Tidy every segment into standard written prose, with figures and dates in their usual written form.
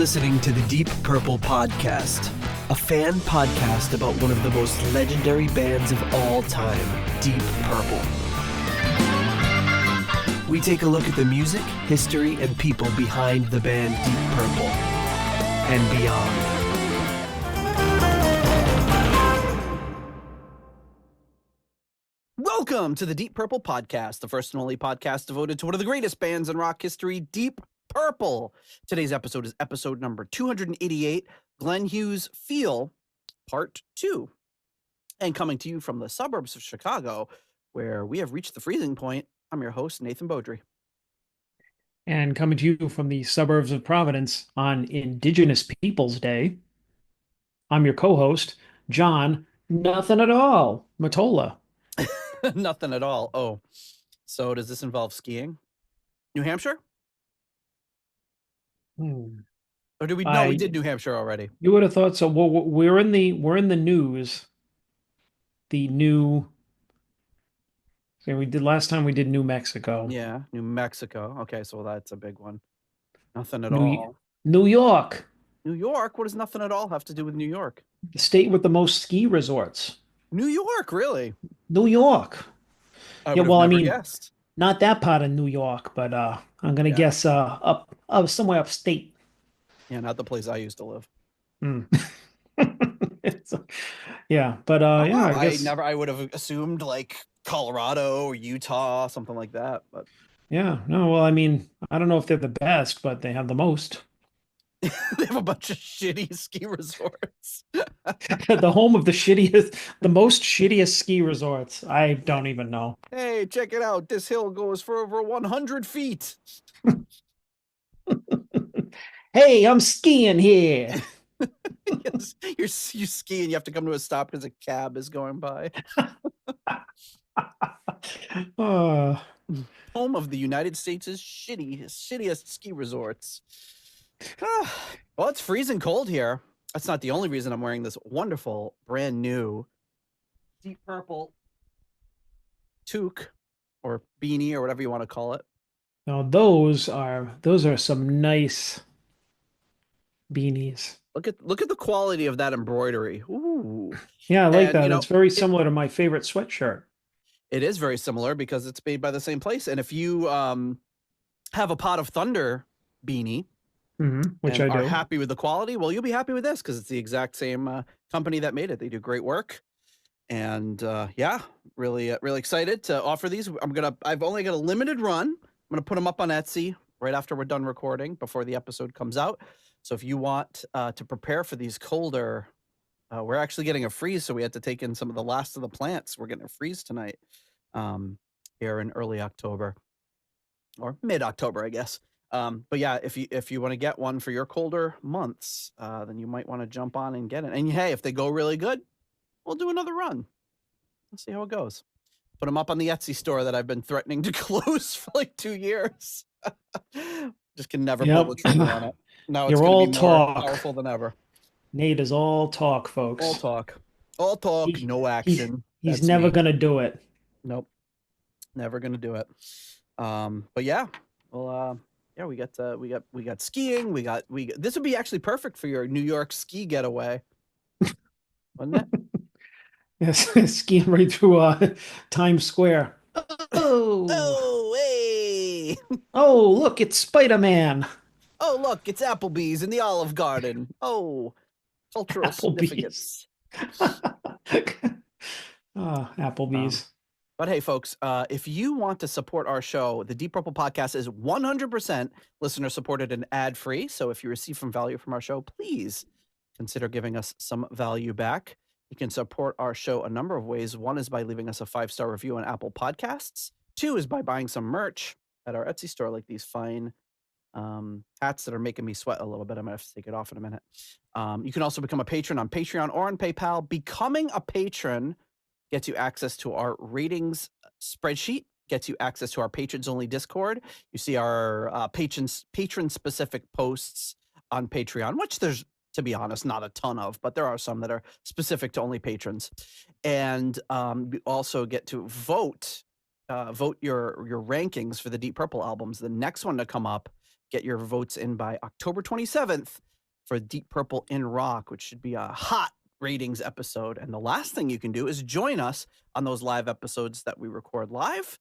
listening to the Deep Purple Podcast, a fan podcast about one of the most legendary bands of all time, Deep Purple. We take a look at the music, history, and people behind the band Deep Purple and beyond. Welcome to the Deep Purple Podcast, the first and only podcast devoted to one of the greatest bands in rock history, Deep Purple. Today's episode is episode number 288, Glenn Hughes Feel, Part 2. And coming to you from the suburbs of Chicago, where we have reached the freezing point, I'm your host, Nathan Beaudry. And coming to you from the suburbs of Providence on Indigenous Peoples Day, I'm your co-host, John Nothing at All Matola. Nothing at all. Oh, so does this involve skiing? New Hampshire? Or did we? No, we did New Hampshire already. You would have thought so. Well, we're in the news. The new. So we did last time. We did New Mexico. Yeah, New Mexico. Okay, so that's a big one. Nothing at all. New York. New York. What does nothing at all have to do with New York? The state with the most ski resorts. New York, really? New York. I mean, guessed. Not that part of New York, but I'm gonna guess up somewhere upstate. Yeah, not the place I used to live. Yeah, but yeah, I guess I would have assumed like Colorado or Utah, something like that. But yeah, no, well, I mean, I don't know if they're the best, but they have the most. They have a bunch of shitty ski resorts. The home of the most shittiest ski resorts. I don't even know. Hey, check it out. This hill goes for over 100 feet. Hey, I'm skiing here. Yes, you ski and you have to come to a stop because a cab is going by. Home of the United States' shittiest ski resorts. Well, it's freezing cold here. That's not the only reason I'm wearing this wonderful, brand new Deep Purple toque or beanie or whatever you want to call it. Now those are some nice beanies. Look at the quality of that embroidery. Ooh. Yeah, I like that. It's very similar to my favorite sweatshirt. It is very similar because it's made by the same place. And if you have a Pot of Thunder beanie, which I do, are happy with the quality, well, you'll be happy with this because it's the exact same company that made it. They do great work. And yeah, really excited to offer these. I've only got a limited run. I'm going to put them up on Etsy right after we're done recording before the episode comes out. So if you want to prepare for these colder, we're actually getting a freeze. So we had to take in some of the last of the plants. We're getting a freeze tonight here in early October or mid-October, I guess. But yeah, if you want to get one for your colder months, then you might want to jump on and get it. And hey, if they go really good, we'll do another run. Let's see how it goes. Put them up on the Etsy store that I've been threatening to close for like 2 years. Just can never pull the trigger on it. Now it's going to be more powerful than ever. Nate is all talk, folks. All talk, no action. He's never going to do it. Nope. Never going to do it. But yeah, well, yeah, we got skiing. We got this would be actually perfect for your New York ski getaway, wouldn't it? Yes, skiing right through Times Square. Oh, hey! Oh, look, it's Spider-Man. Oh, look, it's Applebee's in the Olive Garden. Oh, cultural significance. Applebee's. But hey, folks, if you want to support our show, the Deep Purple Podcast is 100% listener-supported and ad-free. So if you receive some value from our show, please consider giving us some value back. You can support our show a number of ways. One is by leaving us a 5-star review on Apple Podcasts. 2 is by buying some merch at our Etsy store, like these fine hats that are making me sweat a little bit. I'm going to have to take it off in a minute. You can also become a patron on Patreon or on PayPal. Becoming a patron gets you access to our ratings spreadsheet, gets you access to our patrons-only Discord. You see our patron-specific posts on Patreon, which there's, to be honest, not a ton of, but there are some that are specific to only patrons. And you also get to vote your rankings for the Deep Purple albums. The next one to come up, get your votes in by October 27th, for Deep Purple in Rock, which should be a hot ratings episode. And the last thing you can do is join us on those live episodes that we record live.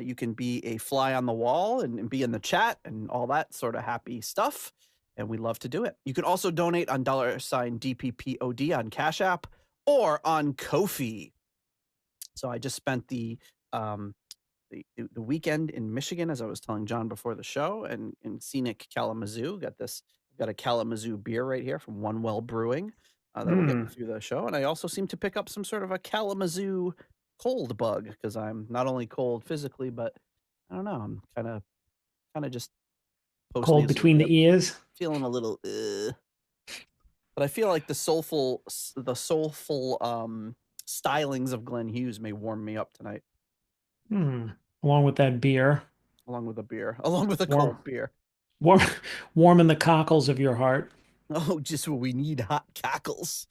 You can be a fly on the wall and be in the chat and all that sort of happy stuff. And we love to do it. You can also donate on $DPPOD on Cash App or on Ko-fi. So I just spent the weekend in Michigan, as I was telling John before the show, and in scenic Kalamazoo. Got a Kalamazoo beer right here from One Well Brewing that will get me through the show. And I also seem to pick up some sort of a Kalamazoo cold bug because I'm not only cold physically, but I don't know, I'm kind of just Cold between the ears, feeling a little. But I feel like the soulful stylings of Glenn Hughes may warm me up tonight. Along with that beer. Along with a cold beer. Warm in the cockles of your heart. Oh, just what we need, hot cackles.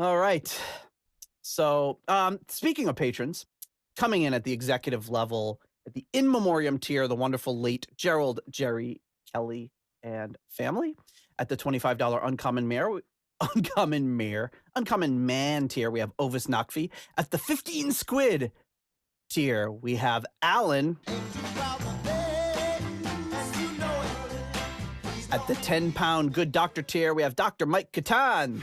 All right. So, speaking of patrons, coming in at the executive level, at the in memoriam tier, the wonderful late Gerald, Jerry, Kelly, and family. At the $25 Uncommon Man tier, we have Ovis Nakfi. At the 15 Squid tier, we have Alan. At the 10-pound Good Doctor tier, we have Dr. Mike Catan.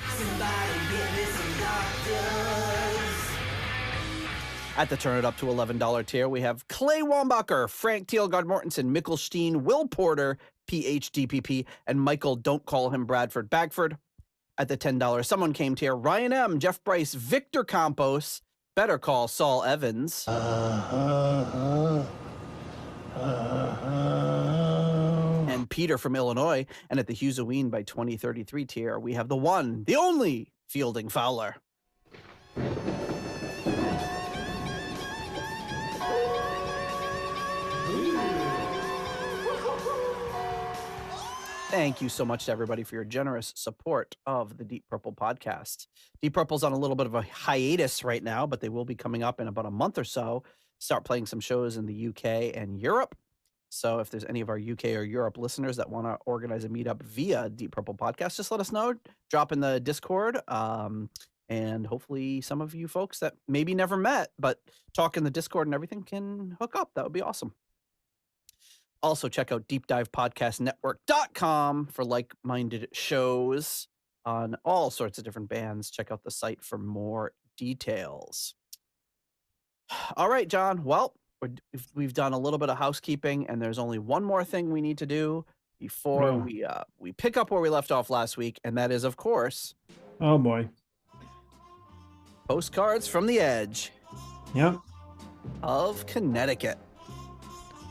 At the Turn It Up to $11 tier, we have Clay Wambacher, Frank Thielgard Mortensen, Mikkel Steen, Will Porter, PHDPP, and Michael Don't Call Him Bradford Bagford. At the $10 Someone Came tier, Ryan M., Jeff Bryce, Victor Campos, Better Call Saul Evans. And Peter from Illinois. And at the Hughes by 2033 tier, we have the one, the only Fielding Fowler. Thank you so much to everybody for your generous support of the Deep Purple podcast. Deep Purple's on a little bit of a hiatus right now, but they will be coming up in about a month or so. Start playing some shows in the UK and Europe. So if there's any of our UK or Europe listeners that want to organize a meetup via Deep Purple podcast, just let us know. Drop in the Discord. And hopefully some of you folks that maybe never met, but talk in the Discord and everything can hook up. That would be awesome. Also, check out deepdivepodcastnetwork.com for like-minded shows on all sorts of different bands. Check out the site for more details. All right, John. Well, we've done a little bit of housekeeping, and there's only one more thing we need to do before we pick up where we left off last week, and that is, of course... Oh, boy. Postcards from the Edge. Yep. Of Connecticut.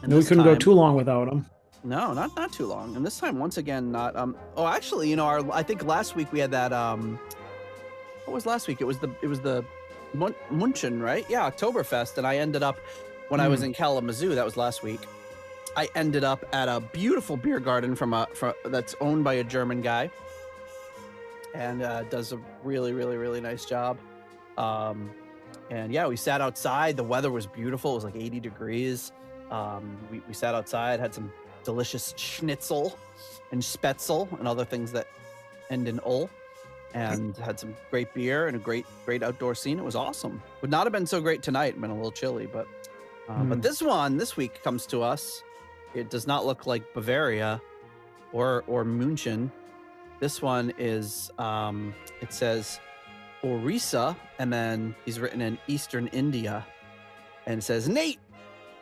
And we couldn't go too long without them. No, not too long. And this time, once again, not. Oh, actually, you know, I think last week we had that. What was last week? It was the Munchen, right? Yeah, Oktoberfest. And I ended up when I was in Kalamazoo. That was last week. I ended up at a beautiful beer garden that's owned by a German guy, and does a really, really, really nice job. And yeah, we sat outside. The weather was beautiful. It was like 80 degrees. We sat outside, had some delicious schnitzel and spätzle and other things that end in ol, and had some great beer and a great outdoor scene. It was awesome. Would not have been so great tonight. Been a little chilly, but this week comes to us. It does not look like Bavaria or München. This one is it says Orissa, and then he's written in Eastern India, and it says, Nate,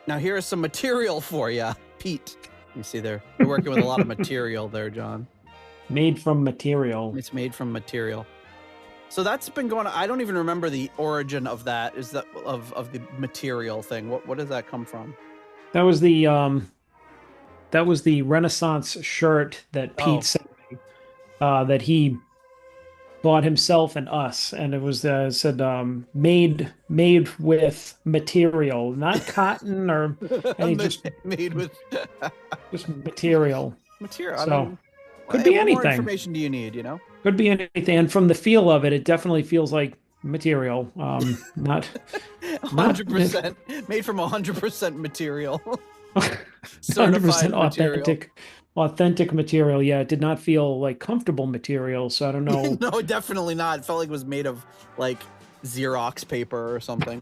now here is some material for you, Pete. You see they're working with a lot of material there, John. Made from material. It's made from material. So that's been going on. I don't even remember the origin of that. Is that of the material thing? What does that come from? That was the Renaissance shirt that Pete sent me, that he bought himself and us, and it was said made with material, not cotton or any, just made with just material. Material. So I mean, could be anything. What more information do you need? You know, could be anything. And from the feel of it, it definitely feels like material. Not 100% made from 100% material. 100% authentic authentic material. Yeah, it did not feel like comfortable material. So I don't know. No, definitely not. It felt like it was made of like Xerox paper or something.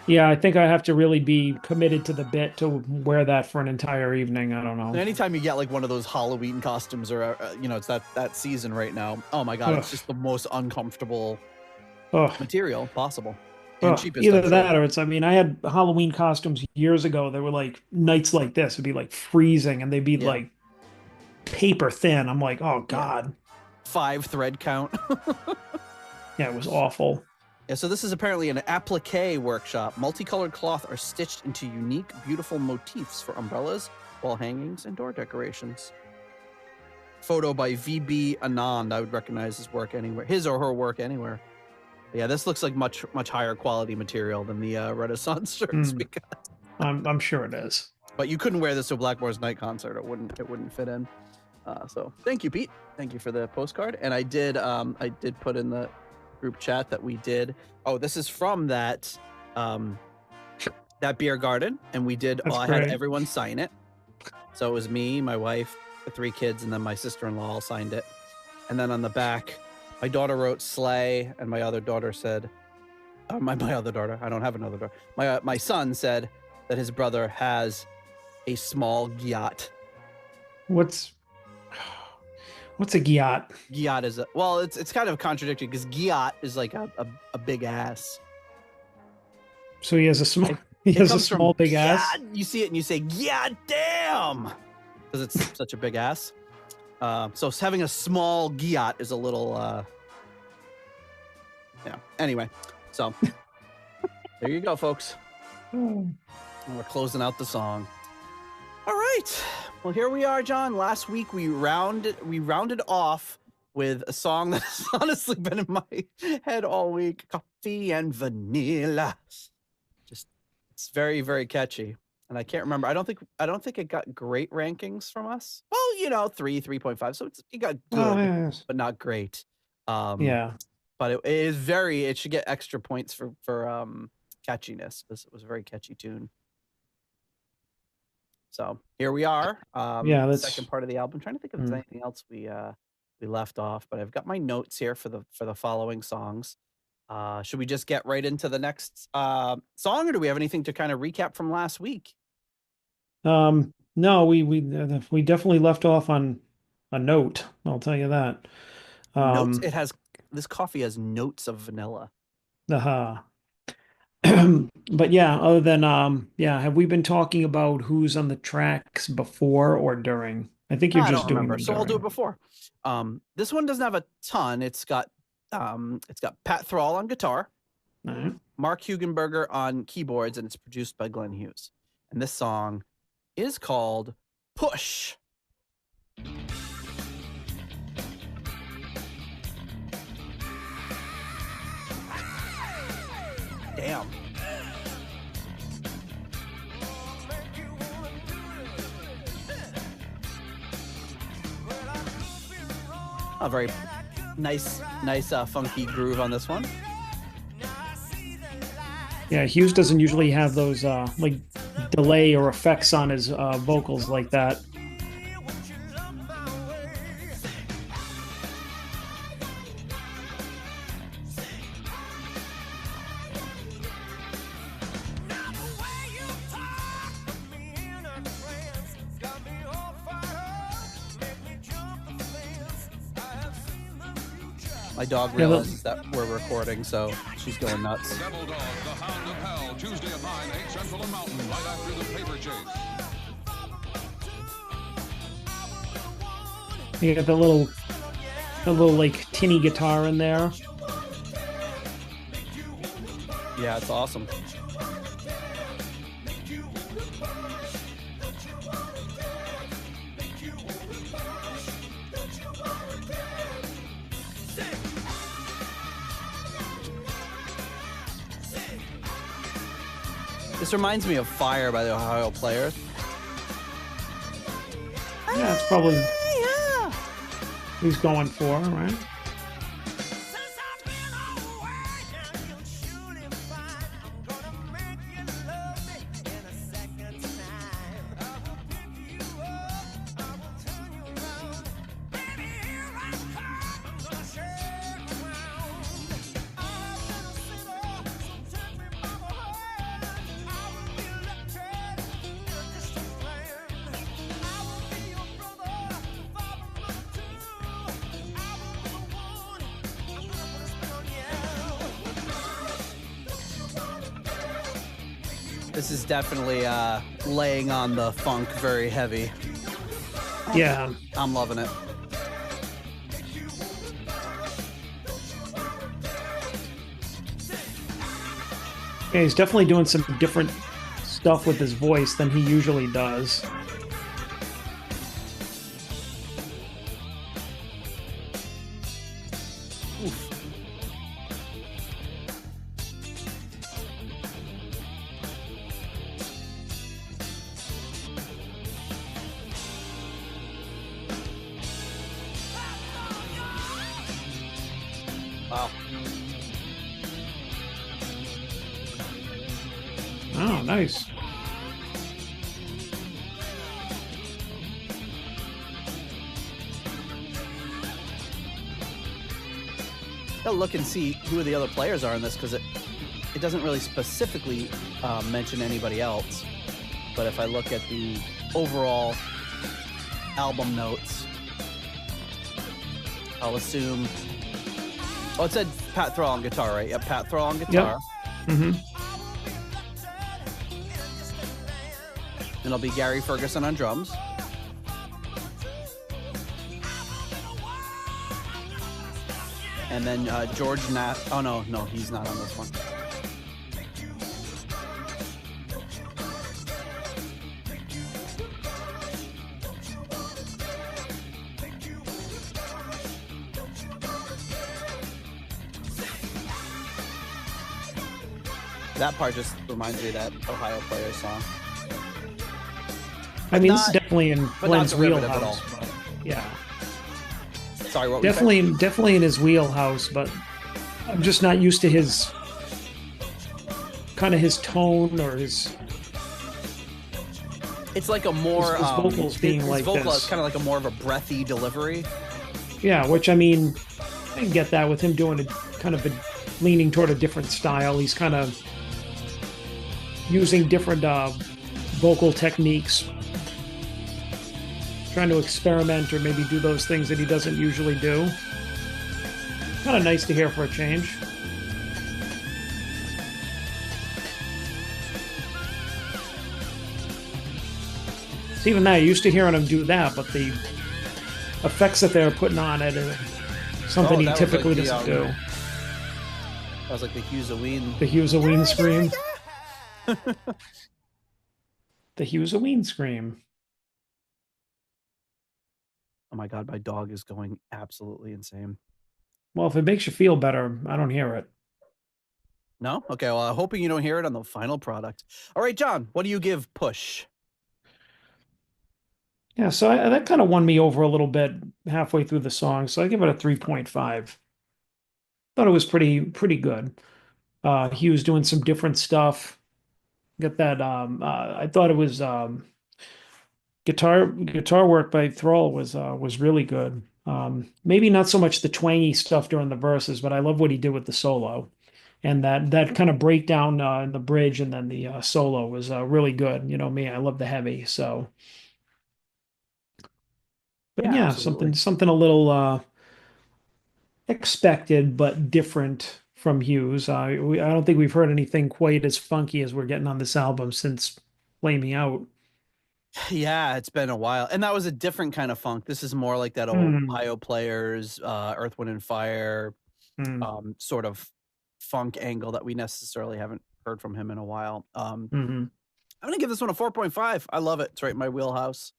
Yeah, I think I have to really be committed to the bit to wear that for an entire evening. I don't know. Anytime you get like one of those Halloween costumes or it's that season right now. Oh my God, Ugh, it's just the most uncomfortable ugh, material possible and ugh. cheapest, I'm Either sure. that or I mean, I had Halloween costumes years ago. They were like nights like this. It'd be like freezing and they'd be Yeah, like paper thin. I'm like, oh yeah. God. 5 thread count. Yeah, it was awful. Yeah, so this is apparently an applique workshop. Multicolored cloth are stitched into unique, beautiful motifs for umbrellas, wall hangings, and door decorations. Photo by VB Anand. I would recognize his work anywhere. His or her work anywhere. But yeah, this looks like much higher quality material than the Renaissance shirts we got. I'm sure it is. But you couldn't wear this to a Blackmore's night concert. It wouldn't fit in. So thank you, Pete. Thank you for the postcard. And I did put in the group chat that we did. Oh, this is from that beer garden, and we did. That's I had great. everyone sign it. So it was me, my wife, the 3 kids, and then my sister-in-law all signed it. And then on the back, my daughter wrote "Slay," and my other daughter said, my other daughter. I don't have another daughter. My son said that his brother has a small yacht. What's a gyat? Gyat is it's kind of contradictory because gyat is like a big ass. So he has a small big ass. You see it and you say, "Yeah, damn," because it's such a big ass. So having a small gyat is a little yeah. Anyway, so there you go, folks. And we're closing out the song. All right. Well, here we are, John. Last week we rounded off with a song that's honestly been in my head all week. Coffee and Vanilla. Just it's very, very catchy. And I can't remember. I don't think it got great rankings from us. Well, 3.5. So it got good, Yes. but not great. Yeah. But it should get extra points for catchiness because it was a very catchy tune. So here we are. Yeah, the that's second part of the album. I'm trying to think if there's anything else we left off, but I've got my notes here for the following songs. Should we just get right into the next song, or do we have anything to kind of recap from last week? No, we definitely left off on a note. I'll tell you that. Notes. This coffee has notes of vanilla. But yeah, other than have we been talking about who's on the tracks before or during? I think you're I just don't doing remember, them so I'll do it during. before. This one doesn't have a ton. It's got Pat Thrall on guitar, All right. Mark Hugenberger on keyboards, and it's produced by Glenn Hughes. And this song is called Push. Damn. A very nice funky groove on this one. Yeah, Hughes doesn't usually have those like delay or effects on his vocals like that. My dog realizes that we're recording, so she's going nuts. Devil Dog, the Hound of Hell, Tuesday at 9, 8 Central and Mountain, right after the paper chase. You got the little like tinny guitar in there. Yeah, it's awesome. This reminds me of Fire by the Ohio Players. Yeah, it's probably he's going for, right? This is definitely laying on the funk very heavy. Yeah. I'm loving it. Yeah, he's definitely doing some different stuff with his voice than he usually does. Oof. Wow. Oh, nice. Gotta look and see who the other players are in this, because it doesn't really specifically mention anybody else. But if I look at the overall album notes, I'll assume. Oh, it said Pat Thrall on guitar, right? Yeah, Pat Thrall on guitar. Yep. Mm-hmm. And it'll be Gary Ferguson on drums. And then George Nat. Oh, no, he's not on this one. That part just reminds me of that Ohio Players song. I mean, not- this is definitely in but not Glenn's derivative at wheelhouse. all. But yeah, Sorry, what were you saying? definitely in his wheelhouse, but I'm just not used to his kind of his tone or his It's like a more his vocals being his like vocal this. is kind of like a more of a breathy delivery. Yeah, which I mean, I can get that with him doing a kind of leaning toward a different style. He's kind of using different vocal techniques, trying to experiment or maybe do those things that he doesn't usually do. Kind of nice to hear for a change. So even that, I used to hearing him do that, but the effects that they're putting on it are something he that was typically like the, doesn't do. That was like the Hughes Ween. The Hughes Ween scream. The Hughes Ween scream. Oh my God, my dog is going absolutely insane. Well, if it makes you feel better, I don't hear it. No? Okay, well, I'm hoping you don't hear it on the final product. All right, John, what do you give Push? Yeah, so that kind of won me over a little bit halfway through the song, so I give it a 3.5. Thought it was pretty good. He was doing some different stuff. Got that I thought it was guitar work by Thrall was really good. Maybe not so much the twangy stuff during the verses, but I love what he did with the solo. And that kind of breakdown in the bridge and then the solo was really good. You know me, I love the heavy, so but Yeah, yeah, absolutely. something a little expected but different from Hughes. I don't think we've heard anything quite as funky as we're getting on this album since Play Me Out. Yeah, it's been a while. And that was a different kind of funk. This is more like that old Mm, Ohio Players, Earth, Wind, and Fire mm, sort of funk angle that we necessarily haven't heard from him in a while. mhm. I'm going to give this one a 4.5. I love it. It's right in my wheelhouse.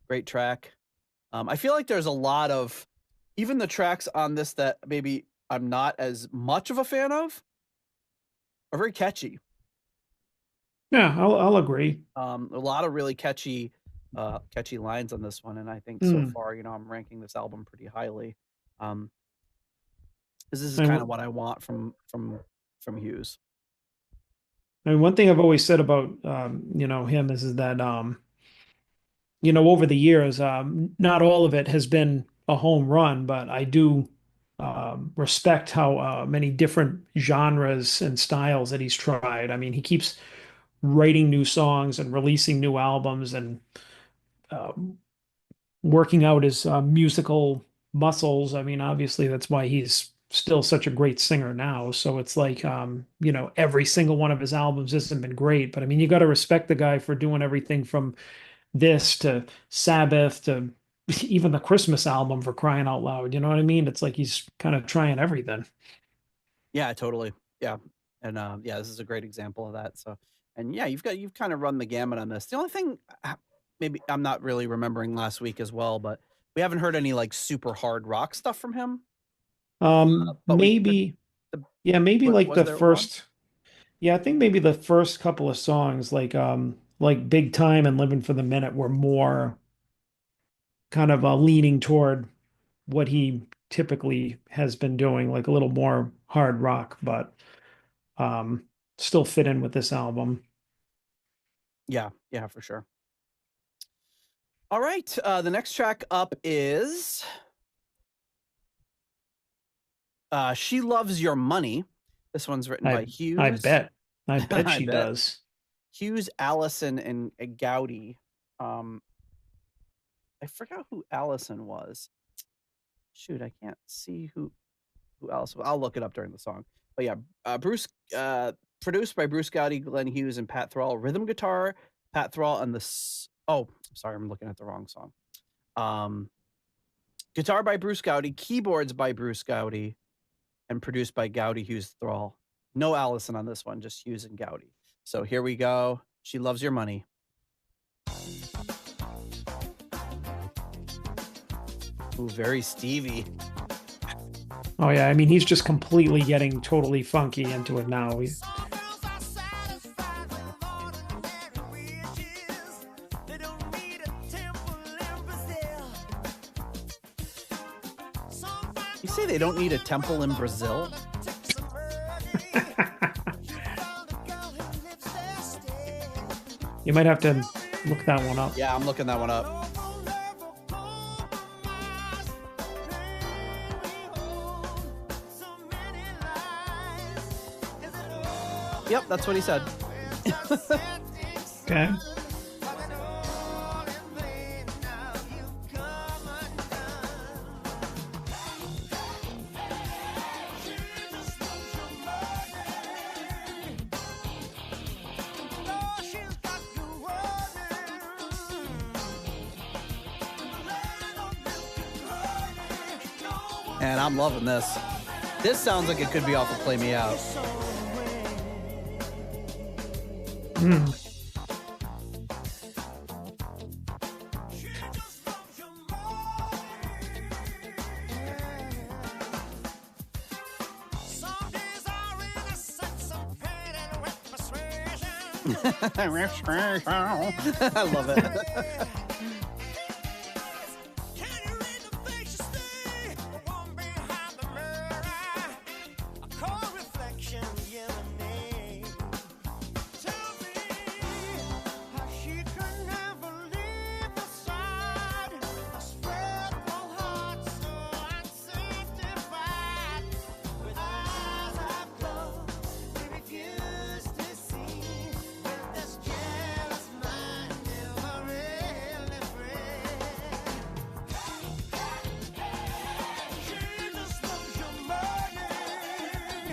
Great track. I feel like there's a lot of, even the tracks on this that maybe I'm not as much of a fan of are very catchy. Yeah, I'll agree. A lot of really catchy lines on this one, and I think so Mm. far, I'm ranking this album pretty highly. Um, 'Cause this is And kind of what I want from Hughes. one thing I've always said about him is that over the years, not all of it has been a home run, but I do respect how many different genres and styles that he's tried. I mean, he keeps writing new songs and releasing new albums and uh, working out his musical muscles. I mean, obviously, that's why he's still such a great singer now. So it's like, every single one of his albums hasn't been great, but I mean, you got to respect the guy for doing everything from this to Sabbath to even the Christmas album, for crying out loud. You know what I mean? It's like he's kind of trying everything. Yeah, totally. Yeah. And yeah, this is a great example of that. So, and yeah, you've kind of run the gamut on this. The only thing, maybe I'm not really remembering last week as well, but we haven't heard any like super hard rock stuff from him. But we could, Maybe, the, yeah, maybe like was the there one? first, yeah, I think maybe the first couple of songs, like Big Time and Living for the Minute, were more kind of leaning toward what he typically has been doing, like a little more hard rock, but um, still fit in with this album. Yeah, yeah, for sure. All right. The next track up is She Loves Your Money. This one's written by Hughes. I bet I she bet. does. Hughes, Allison, and Gowdy. I forgot who Allison was. Shoot, I can't see who else. I'll look it up during the song. But yeah, Bruce, produced by Bruce Gowdy, Glenn Hughes, and Pat Thrall. Rhythm guitar, Pat Thrall, and sorry, I'm looking at the wrong song. Guitar by Bruce Gowdy, keyboards by Bruce Gowdy, and produced by Gowdy, Hughes, Thrall. No Allison on this one, just Hughes and Gowdy. So here we go. She Loves Your Money. Ooh, very Stevie. Oh yeah, I mean he's just completely getting totally funky into it now. You say they don't need a temple in Brazil? You might have to look that one up. Yeah, I'm looking that one up. Yep, that's what he said. Okay. And I'm loving this. This sounds like it could be off of Play Me Out. I love it.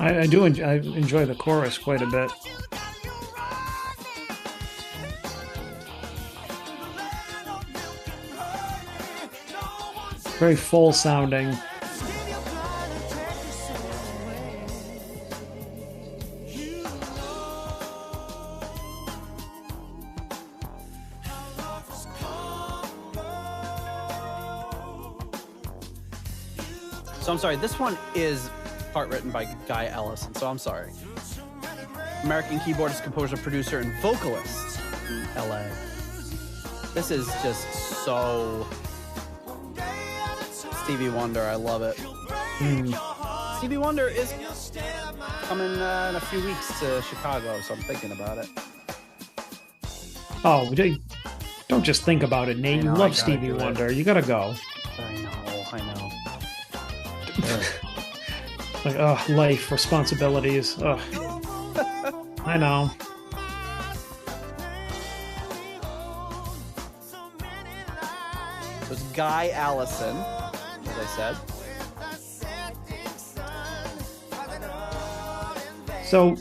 I enjoy the chorus quite a bit. Very full sounding. So I'm sorry, this one is part written by Guy Ellison, so I'm sorry. American keyboardist, composer, producer, and vocalist in LA. This is just so Stevie Wonder. I love it. Stevie Wonder is coming in a few weeks to Chicago, so I'm thinking about it. Oh, don't just think about it, Nate. You love Stevie Wonder. You gotta go. I know. Like, life, responsibilities. I know. It was Guy Allison, as I said. So,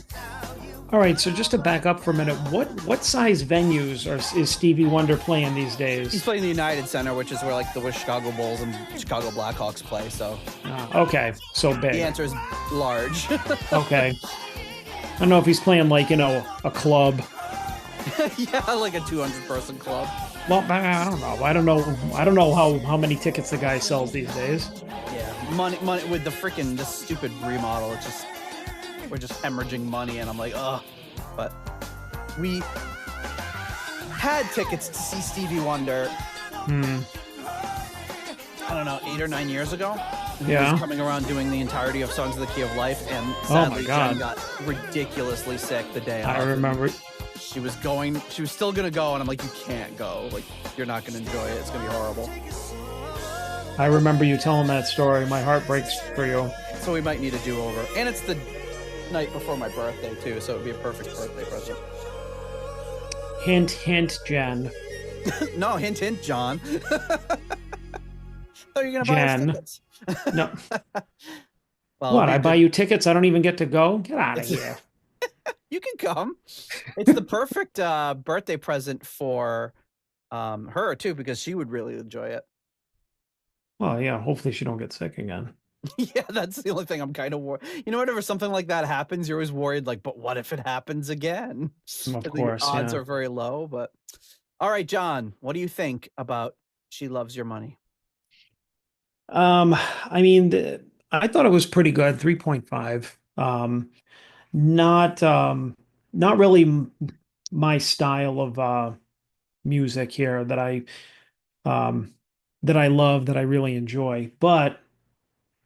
all right. So just to back up for a minute, what size venues is Stevie Wonder playing these He's days? playing the United Center, which is where like the Chicago Bulls and Chicago Blackhawks play. So Okay, so the big. answer is large. Okay. I don't know if he's playing like, a club. Yeah, like a 200-person club. Well, I don't know. I don't know how many tickets the guy sells these days. Yeah, money with this stupid remodel. It's just we're just hemorrhaging money, and I'm like, ugh. But we had tickets to see Stevie Wonder. I don't know, 8 or 9 years ago. He was coming around doing the entirety of Songs of the Key of Life, and sadly, Jen got ridiculously sick the day I of. remember. She was still gonna go, and I'm like, you can't go. Like, you're not gonna enjoy it. It's gonna be horrible. I remember you telling that story. My heart breaks for you. So we might need a do-over. And it's the night before my birthday, too, so it'd be a perfect birthday present. Hint, hint, Jen. No, hint, hint, John. So you're gonna buy us Jen. tickets? No. Well, What? I buy you tickets? I don't even get to go? Get out of here. You can come. It's the perfect birthday present for her, too, because she would really enjoy it. Well, yeah, hopefully she don't get sick again. Yeah, that's the only thing I'm kind of worried. Whenever something like that happens, you're always worried, like, but what if it happens again? Of course, the odds yeah. are very low, but all right, John, what do you think about She Loves Your Money? I mean, I thought it was pretty good, 3.5. Not not really my style of music here that I love, that I really enjoy, but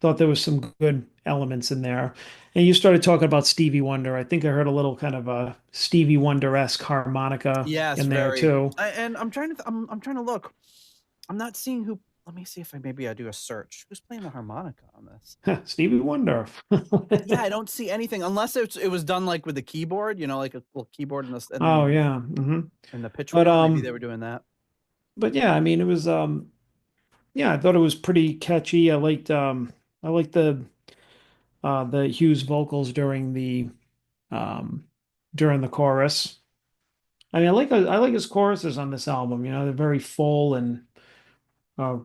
thought there was some good elements in there. And you started talking about Stevie Wonder. I think I heard a little kind of a Stevie Wonder-esque harmonica Yes, in there very. too. And I'm trying to look. I'm not seeing who. Let me see if I do a search. Who's playing the harmonica on this? Stevie Wonder. Yeah, I don't see anything unless it was done like with the keyboard, like a little keyboard in the Oh yeah. Mm-hmm. in the pitch But wheel. Maybe they were doing that. But yeah, I mean it was yeah, I thought it was pretty catchy. I liked the Hughes vocals during the chorus. I mean, I like his choruses on this album. They're very full and uh,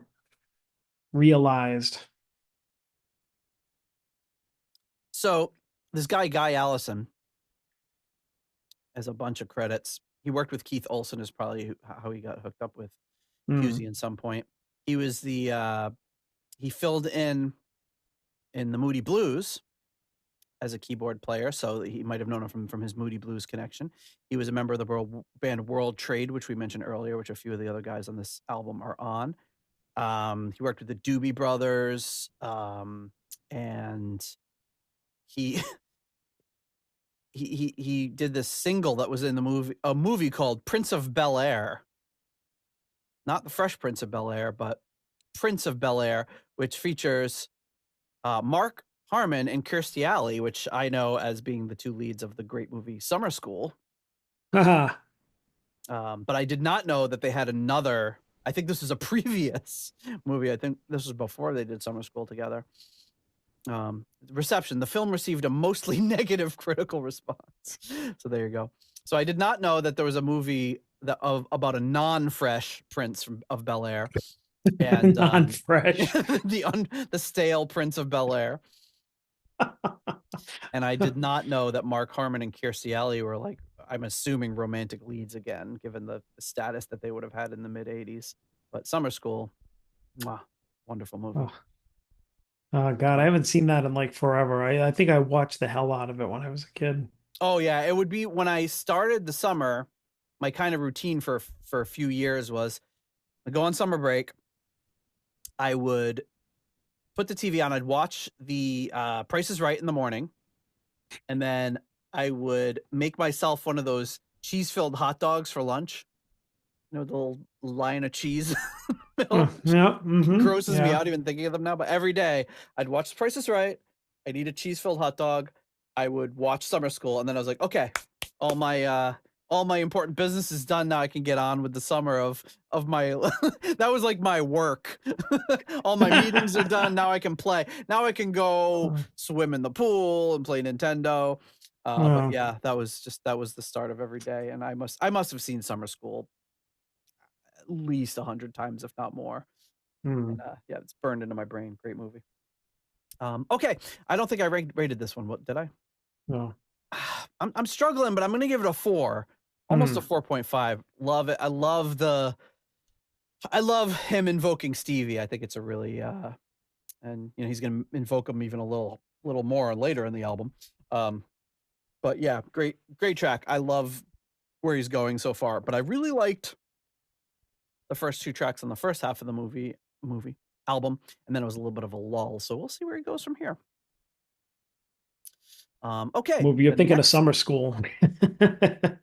realized. So this guy Allison has a bunch of credits. He worked with Keith Olsen, is probably how he got hooked up with Hughesy at some point. He was he filled in the Moody Blues as a keyboard player, so he might have known him from his Moody Blues connection. He was a member of the band World Trade, which we mentioned earlier, which a few of the other guys on this album are on. He worked with the Doobie Brothers, and he he did this single that was in a movie called Prince of Bel-Air. Not the Fresh Prince of Bel-Air, but Prince of Bel-Air, which features Mark Harmon and Kirstie Alley, which I know as being the two leads of the great movie Summer School. Haha. But I did not know that they had another. I think this was a previous movie. I think this was before they did Summer School together. Reception. The film received a mostly negative critical response. So there you go. So I did not know that there was a movie about a non-fresh Prince of Bel-Air. And Non-fresh. the stale Prince of Bel-Air. And I did not know that Mark Harmon and Kirstie Alley were, like, I'm assuming, romantic leads again, given the status that they would have had in the mid-'80s. But Summer School, wonderful movie. Oh God, I haven't seen that in like forever. I think I watched the hell out of it when I was a kid. Oh yeah, it would be when I started the summer. My kind of routine for a few years was I go on summer break. I would put the TV on. I'd watch the Price is Right in the morning, and then I would make myself one of those cheese-filled hot dogs for lunch. The little line of cheese. Yeah, Grosses me out even thinking of them now. But every day I'd watch The Price is Right. I'd eat a cheese-filled hot dog. I would watch Summer School, and then I was like, okay, all my important business is done now. I can get on with the summer of my. That was like my work. All my meetings are done. Now I can play. Now I can go swim in the pool and play Nintendo. But yeah, that was the start of every day, and I must have seen Summer School at least 100 times, if not more. And, yeah, it's burned into my brain. Great movie. Okay, I don't think I rated this one. What did I? No. I'm struggling, but I'm gonna give it a 4, almost a 4.5. Love it. I love him invoking Stevie. I think it's a really and he's gonna invoke him even a little more later in the album. But yeah, great track. I love where he's going so far, but I really liked the first 2 tracks on the first half of the movie album, and then it was a little bit of a lull. So we'll see where he goes from here. Okay. Movie you're thinking of Summer School.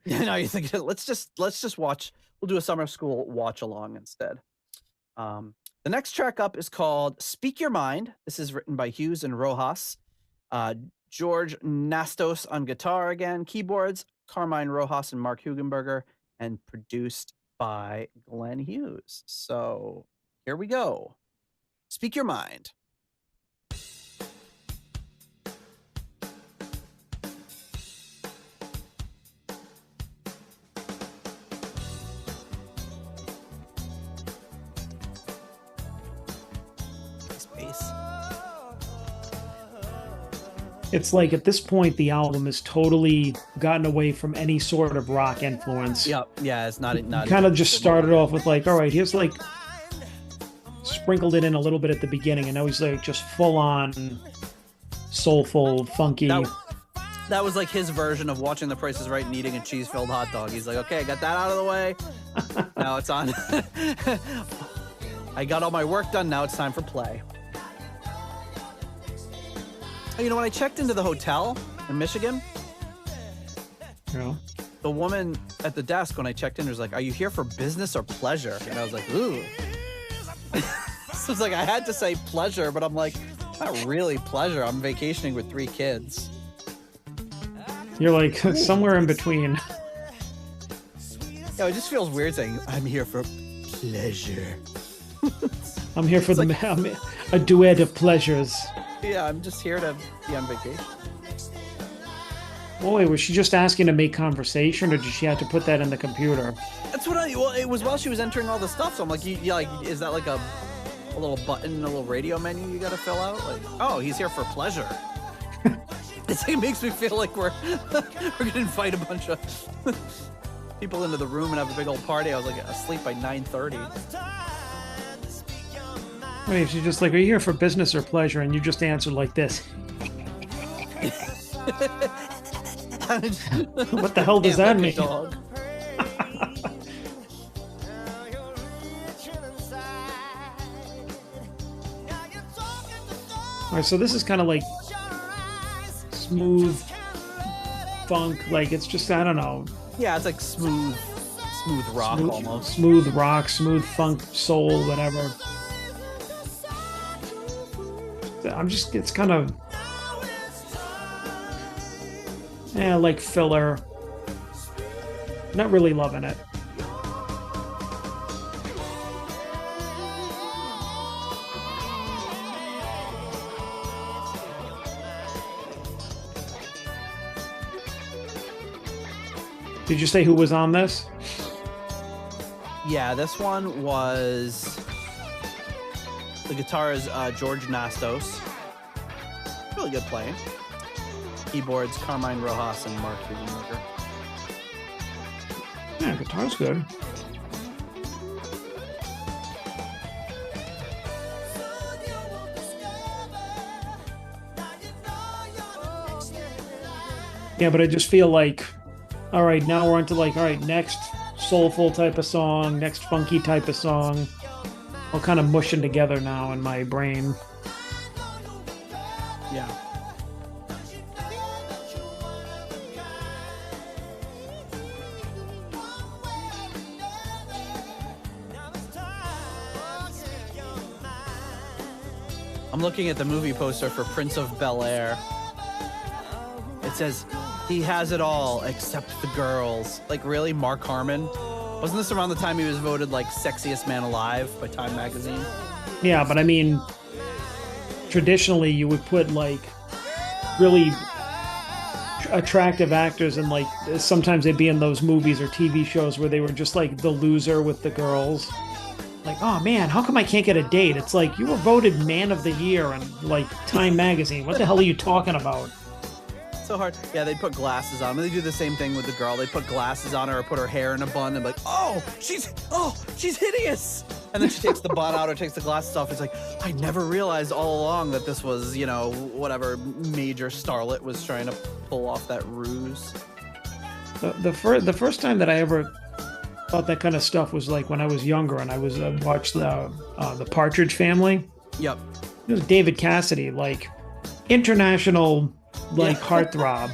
No, you're thinking let's just watch. We'll do a Summer School watch along instead. The next track up is called Speak Your Mind. This is written by Hughes and Rojas. George Nastos on guitar again, keyboards, Carmine Rojas and Mark Hugenberger, and produced by Glenn Hughes. So here we go. Speak Your Mind. It's like at this point, the album has totally gotten away from any sort of rock influence. Yeah, it's not kind of just started off with like, all right, here's like sprinkled it in a little bit at the beginning, and now he's like just full on soulful, funky. That was like his version of watching The Price is Right and eating a cheese-filled hot dog. He's like, okay, I got that out of the way. Now it's on. I got all my work done. Now it's time for play. You know, when I checked into the hotel in Michigan, the woman at the desk when I checked in was like, "Are you here for business or pleasure?" And I was like, "Ooh." So it's like I had to say pleasure, but I'm like, not really pleasure. I'm vacationing with 3 kids. You're like somewhere in between. Yeah, it just feels weird saying I'm here for pleasure. I'm here for a duet of pleasures. Yeah, I'm just here to be on vacation. Boy, was she just asking to make conversation, or did she have to put that in the computer? That's what well, it was while she was entering all the stuff. So I'm like, is that like a little button, a little radio menu you got to fill out? Like, oh, he's here for pleasure. It makes me feel like we're gonna invite a bunch of people into the room and have a big old party. I was like asleep by 9:30. Wait, she's just like, are you here for business or pleasure? And you just answered like this. What the hell does that mean? Dog. All right, so this is kind of like smooth funk, like it's just, I don't know. Yeah, it's like smooth rock almost. Smooth rock, smooth funk, soul, whatever. It's kind of, like filler. Not really loving it. Did you say who was on this? Yeah, this one was... The guitar is George Nastos. Really good playing. Keyboards, Carmine Rojas and Mark Hugenberger. Yeah, guitar's good. Yeah, but I just feel like, all right, now we're into like, all right, next soulful type of song, next funky type of song. All kind of mushing together now in my brain. Yeah. I'm looking at the movie poster for Prince of Bel-Air. It says, he has it all except the girls. Like, really? Mark Harmon? Wasn't this around the time he was voted, like, sexiest man alive by Time magazine? Yeah, but I mean, traditionally you would put, like, really attractive actors, and like sometimes they'd be in those movies or TV shows where they were just like the loser with the girls. Like, oh man, how come I can't get a date? It's like you were voted Man of the Year in like Time magazine. What the hell are you talking about? So hard. Yeah, they put glasses on. They do the same thing with the girl. They put glasses on her or put her hair in a bun and like, oh, she's hideous. And then she takes the bun out or takes the glasses off. It's like, I never realized all along that this was, you know, whatever major starlet was trying to pull off that ruse. The first time that I ever thought that kind of stuff was like when I was younger and I was watched the Partridge Family. Yep. It was David Cassidy, like international, like heartthrob,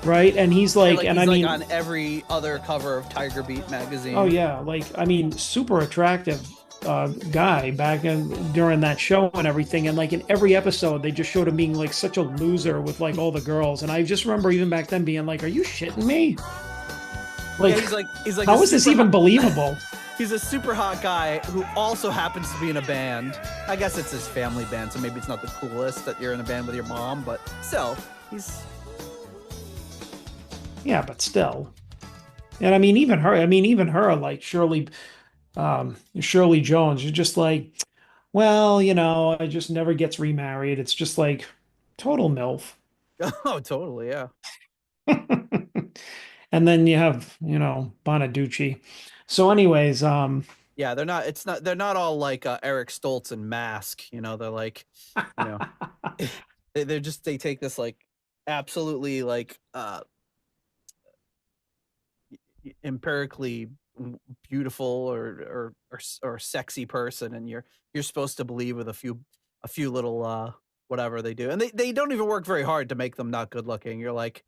right? And he's like, yeah, and he's I mean, on every other cover of Tiger Beat magazine. oh yeah, like I mean, super attractive guy back during that show and everything. And like in every episode, they just showed him being like such a loser with like all the girls. And I just remember even back then being like, "Are you shitting me?" Like, yeah, he's like, how is this even believable? He's a super hot guy who also happens to be in a band. I guess it's his family band, so maybe it's not the coolest that you're in a band with your mom, but still, he's... Yeah, but still. And I mean, even her, like Shirley Jones, you're just like, well, you know, it just never gets remarried. It's just like total MILF. Oh, totally, yeah. And then you have, you know, Bonaducci. So anyways, yeah, they're not all like Eric Stoltz and Mask, you know, they're like, you know, they take this like absolutely like empirically beautiful or sexy person, and you're supposed to believe with a few little whatever they do, and they don't even work very hard to make them not good looking. You're like,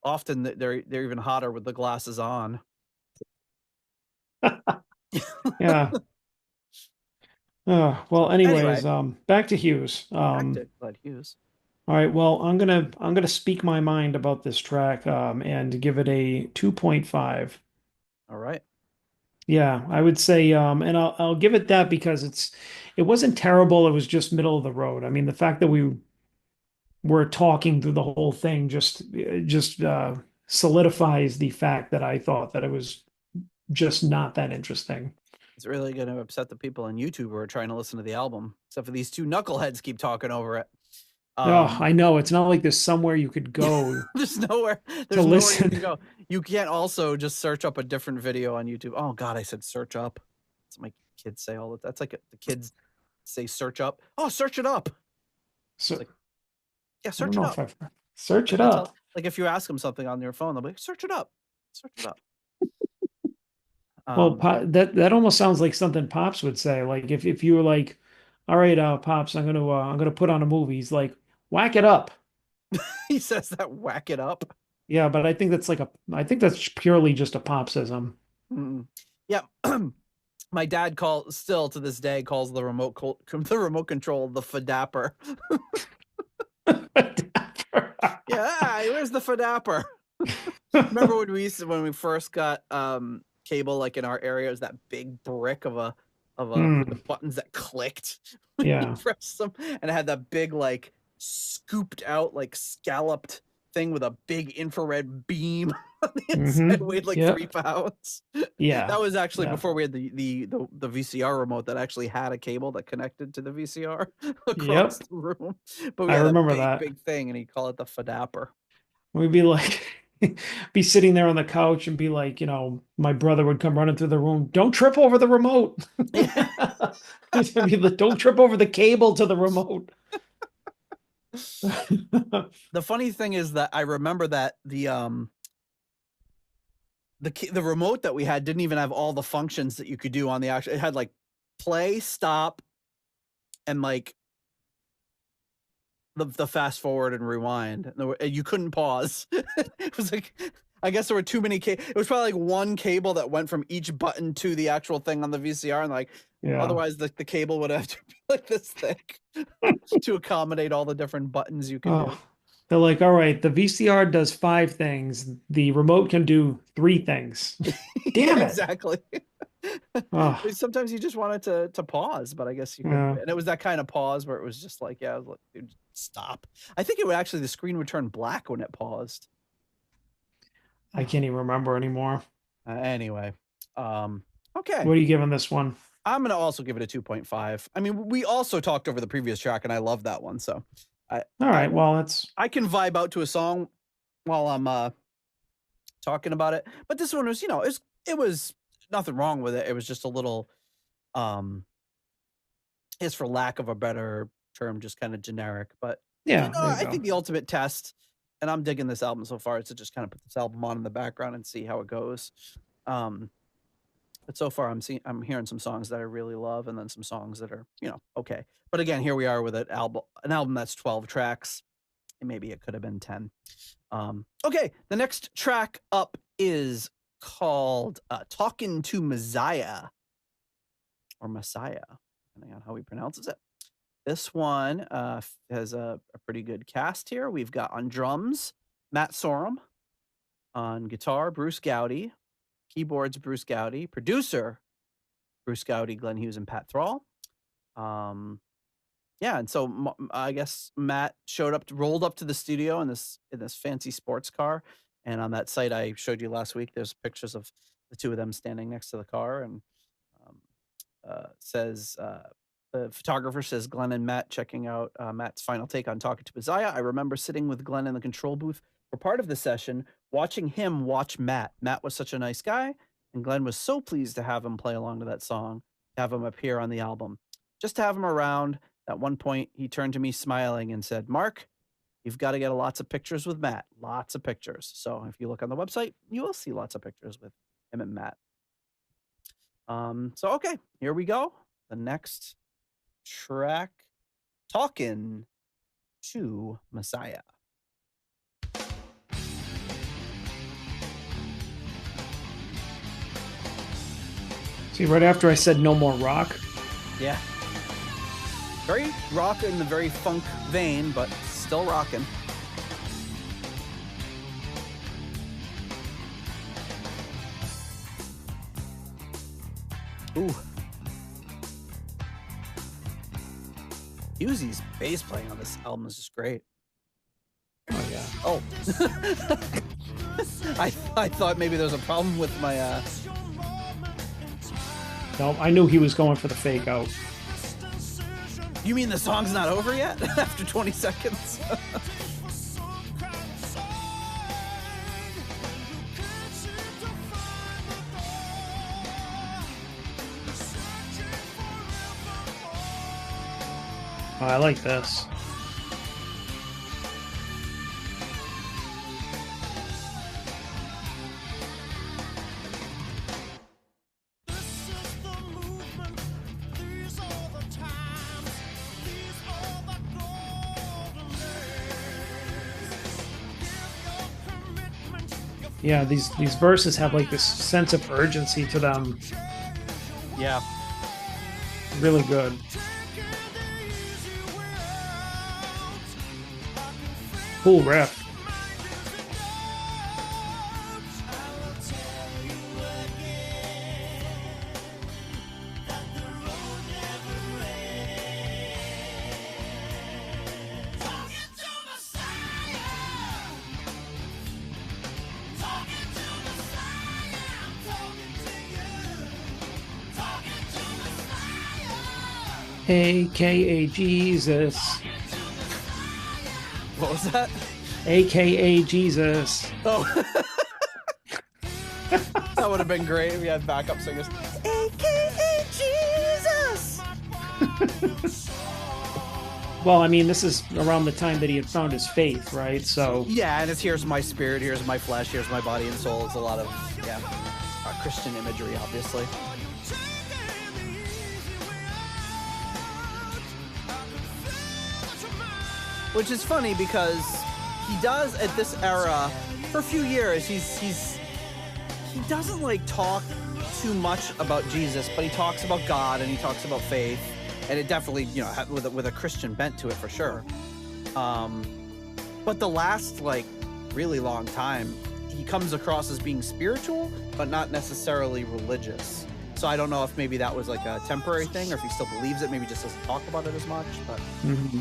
often they're even hotter with the glasses on. yeah. Well, anyways, back to Hughes. Back to Glenn Hughes. All right, well, I'm gonna speak my mind about this track and give it a 2.5. All right. Yeah, I would say and I'll give it that because it wasn't terrible, it was just middle of the road. I mean, the fact that we were talking through the whole thing just solidifies the fact that I thought that it was just not that interesting. It's really going to upset the people on YouTube who are trying to listen to the album, except for these two knuckleheads keep talking over it. Oh, I know. It's not like there's somewhere you could go. There's nowhere you can go. You can't also just search up a different video on YouTube. Oh God, I said search up. That's what my kids say all the time. That's like the kids say search up. Oh, search it up. So, like, yeah, search it up. Search it up. Like if you ask them something on your phone, they'll be like, search it up. Search it up. Well, that almost sounds like something Pops would say. Like if you were like, all right, Pops, I'm gonna put on a movie. He's like, whack it up. He says that, whack it up. Yeah, but I think that's purely just a Popsism. Mm. Yeah. My dad still to this day calls the remote control the Fadapper. Yeah, where's the Fadapper? Remember when we first got cable, like in our area, it was that big brick of with the buttons that clicked when you pressed them, and it had that big like scooped out like scalloped thing with a big infrared beam on the inside. Weighed like 3 pounds. Yeah, that was actually before we had the VCR remote that actually had a cable that connected to the VCR across the room. But we had remember that big thing, and he'd call it the Fadapper. We'd be like, be sitting there on the couch and be like, you know, my brother would come running through the room. Don't trip over the remote. Don't trip over the cable to the remote. The funny thing is that I remember that the remote that we had didn't even have all the functions that you could do on the actual. It had like play, stop, and like the fast forward and rewind. You couldn't pause. It was like, I guess there were too many it was probably like one cable that went from each button to the actual thing on the VCR, and like otherwise the cable would have to be like this thick to accommodate all the different buttons you can do. They're like, all right, the VCR does 5 things. The remote can do 3 things. Damn it. Exactly. Sometimes you just wanted to pause, but I guess you couldn't. And it was that kind of pause where it was just like, I was like, dude, stop. I think it would actually, the screen would turn black when it paused. I can't even remember anymore. Anyway, okay. What are you giving this one? I'm gonna also give it a 2.5. I mean, we also talked over the previous track, and I love that one. So, All right. Well, I can vibe out to a song while I'm talking about it. But this one was, it was nothing wrong with it. It was just a little, is for lack of a better term, just kind of generic. But yeah, there you I go. think the ultimate test, and I'm digging this album so far, is to just kind of put this album on in the background and see how it goes. But so far, I'm hearing some songs that I really love, and then some songs that are, okay. But again, here we are with an album that's 12 tracks, and maybe it could have been 10. Okay, the next track up is called "Talking to Messiah" or Messiah, depending on how he pronounces it. This one has a pretty good cast here. We've got on drums Matt Sorum, on guitar Bruce Gowdy, keyboards Bruce Gowdy, producer Bruce Gowdy, Glenn Hughes, and Pat Thrall. Yeah, and so I guess Matt rolled up to the studio in this fancy sports car, and on that site I showed you last week, there's pictures of the two of them standing next to the car, and says the photographer says Glenn and Matt checking out Matt's final take on Talking to Messiah. I remember sitting with Glenn in the control booth for part of the session, watching him watch Matt. Matt was such a nice guy, and Glenn was so pleased to have him play along to that song, to have him appear on the album. Just to have him around. At one point, he turned to me smiling and said, "Mark, you've got to get lots of pictures with Matt. Lots of pictures." So if you look on the website, you will see lots of pictures with him and Matt. So okay, here we go. The next track, Talking to Messiah. See, right after I said no more rock. Yeah. Very rock in the very funk vein, but still rocking. Ooh. Hughes' bass playing on this album is just great. Oh yeah. Oh. I thought maybe there was a problem with my No, I knew he was going for the fake out. You mean the song's not over yet? After 20 seconds? Oh, I like this. Yeah, these verses have like this sense of urgency to them. Yeah. Really good. Cool riff. AKA Jesus. What was that? AKA Jesus. Oh. That would have been great if we had backup singers. AKA Jesus. Well, I mean, this is around the time that he had found his faith, right? So yeah, and it's here's my spirit, here's my flesh, here's my body and soul. It's a lot of Christian imagery, obviously. Which is funny because he does at this era for a few years. He doesn't like talk too much about Jesus, but he talks about God and he talks about faith, and it definitely with a Christian bent to it for sure. But the last like really long time, he comes across as being spiritual, but not necessarily religious. So I don't know if maybe that was like a temporary thing, or if he still believes it, maybe just doesn't talk about it as much. But. Mm-hmm.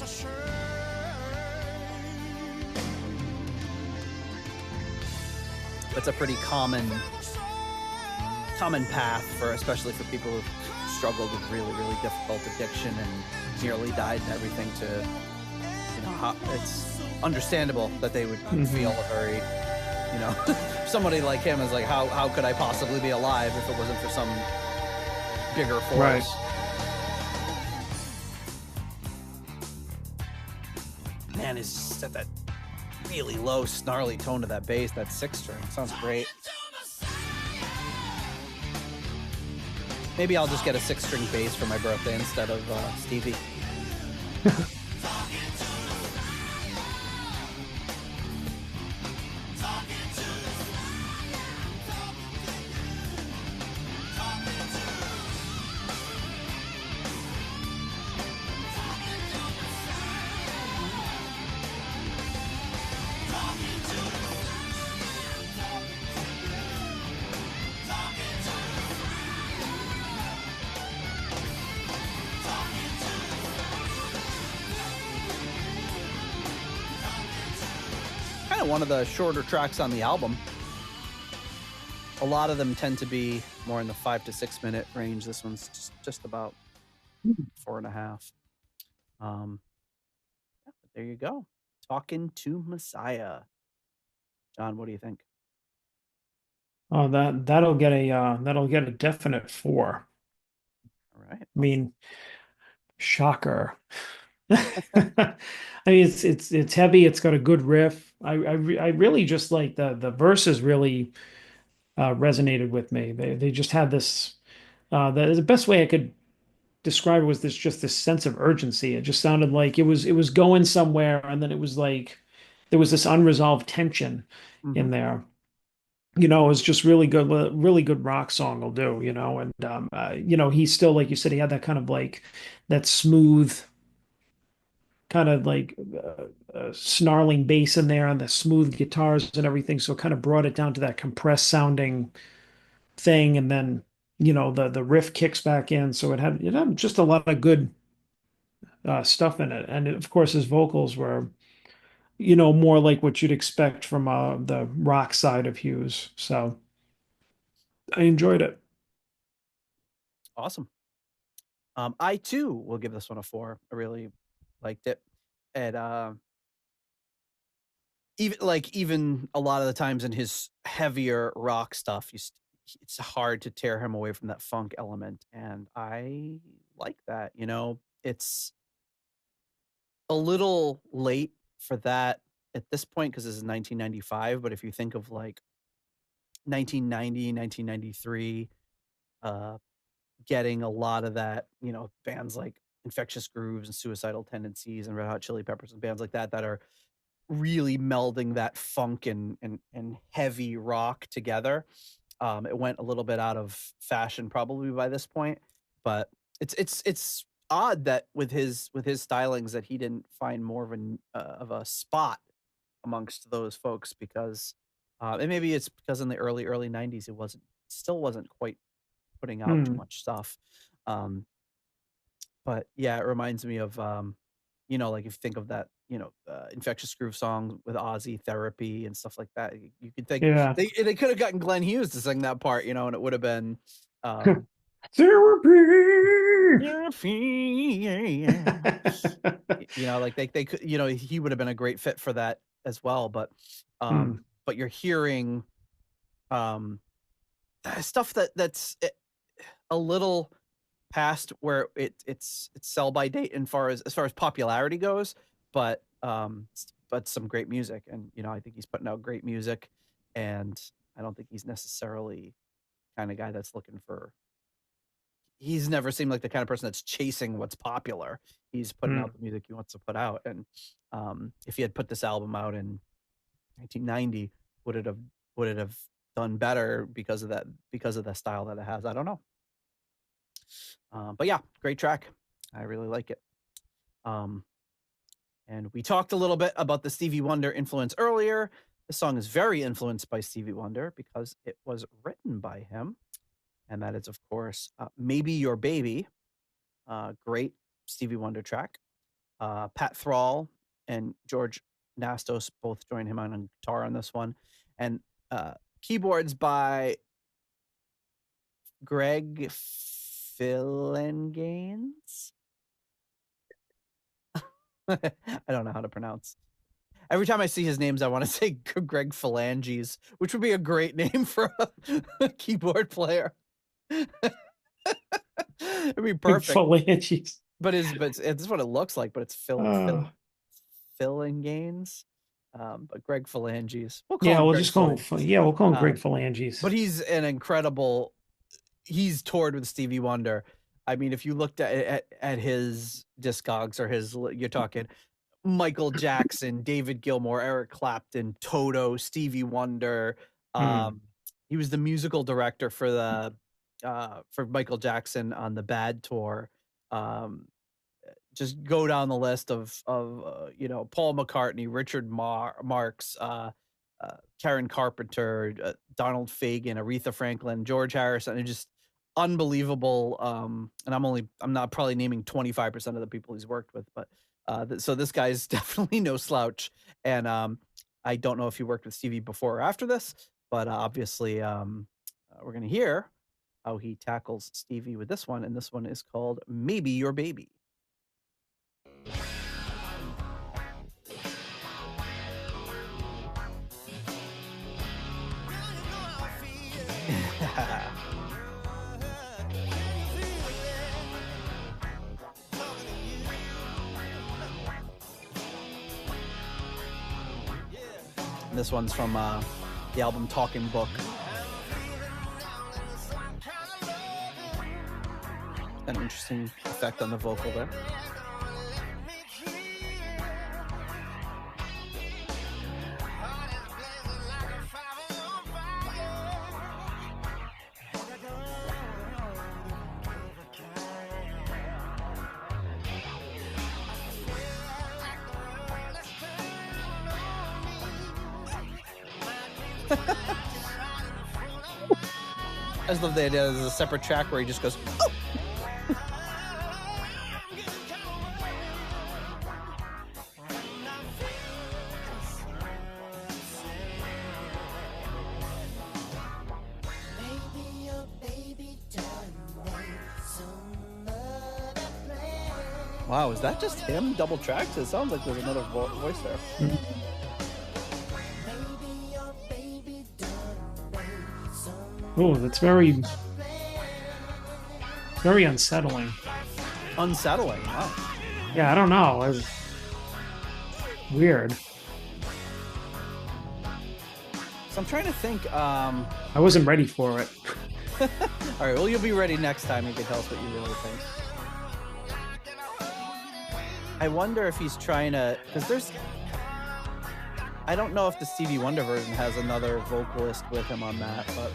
It's a shame. That's a pretty common path for, especially for people who've struggled with really, really difficult addiction and nearly died and everything, to, you know, it's understandable that they would feel a very, you know, somebody like him is like, how could I possibly be alive if it wasn't for some bigger force? Right. Man, is set that really low, snarly tone to that bass, that sixth string. Sounds great. Maybe I'll just get a six-string bass for my birthday instead of Stevie. Kind of one of the shorter tracks on the album. A lot of them tend to be more in the 5 to 6 minute range. This one's just about 4.5. Yeah, but there you go. Talking to Messiah. John, what do you think? Oh, that'll get a definite 4. All right. I mean, shocker. I mean, it's heavy. It's got a good riff. I really just like the verses really resonated with me. They just had this. The best way I could describe it was this sense of urgency. It just sounded like it was going somewhere, and then it was like there was this unresolved tension in there. You know, it was just really good. Really good rock song will do. You know, and you know, he still, like you said, he had that kind of like that smooth kind of like snarling bass in there and the smooth guitars and everything. So it kind of brought it down to that compressed sounding thing. And then, you know, the riff kicks back in. So it had just a lot of good stuff in it. And of course, his vocals were, you know, more like what you'd expect from the rock side of Hughes. So I enjoyed it. Awesome. I too will give this one a 4. I really liked it. And even a lot of the times in his heavier rock stuff, it's hard to tear him away from that funk element, and I like that. You know, it's a little late for that at this point because this is 1995. But if you think of like 1990, 1993, getting a lot of that, you know, bands like Infectious Grooves and Suicidal Tendencies and Red Hot Chili Peppers and bands like that are really melding that funk and heavy rock together. It went a little bit out of fashion probably by this point, but it's odd that with his stylings that he didn't find more of a spot amongst those folks, because and maybe it's because in the early 90s it still wasn't quite putting out too much stuff. But yeah, it reminds me of you know, like if you think of that, you know, Infectious Groove song with Ozzy, Therapy and stuff like that, you could think Yeah. they could have gotten Glenn Hughes to sing that part, you know, and it would have been Therapy. therapy. You know, like they could, you know, he would have been a great fit for that as well. But but you're hearing stuff that's a little past where it's sell by date as far as popularity goes, but some great music. And you know, I think he's putting out great music, and I don't think he's necessarily kind of guy that's looking for, he's never seemed like the kind of person that's chasing what's popular. He's putting out the music he wants to put out. And if he had put this album out in 1990, would it have done better because of the style that it has? I don't know. But yeah, great track. I really like it. And we talked a little bit about the Stevie Wonder influence earlier. The song is very influenced by Stevie Wonder because it was written by him. And that is, of course, Maybe Your Baby. Great Stevie Wonder track. Pat Thrall and George Nastos both join him on guitar on this one. And keyboards by Greg Phillinganes. I don't know how to pronounce. Every time I see his names, I want to say Greg Phalanges, which would be a great name for a keyboard player. It'd be perfect. Phalanges. But it's what it looks like, but it's Phillinganes. But Greg Phalanges. We'll call him we'll Greg just call him. Phalanges. We'll call him Greg Phalanges. But he's an incredible. He's toured with Stevie Wonder. I mean, if you looked at his discogs, or you're talking Michael Jackson, David Gilmour, Eric Clapton, Toto, Stevie Wonder. He was the musical director for Michael Jackson on the Bad tour. Just go down the list of Paul McCartney, Richard Marx, Karen Carpenter, Donald Fagen, Aretha Franklin, George Harrison, and just unbelievable. And I'm not probably naming 25% of the people he's worked with, but so this guy's definitely no slouch. And I don't know if he worked with Stevie before or after this, but obviously we're going to hear how he tackles Stevie with this one. And this one is called Maybe Your Baby. This one's from the album Talking Book. An interesting effect on the vocal there. I just love the idea there's a separate track where he just goes, oh! Wow, is that just him double tracked? It sounds like there's another voice there. Oh, that's very unsettling. Unsettling, wow. Yeah, I don't know. It's weird. So I'm trying to think. I wasn't ready for it. All right, well, you'll be ready next time. You can tell us what you really think. I wonder if he's trying to, because I don't know if the Stevie Wonder version has another vocalist with him on that, but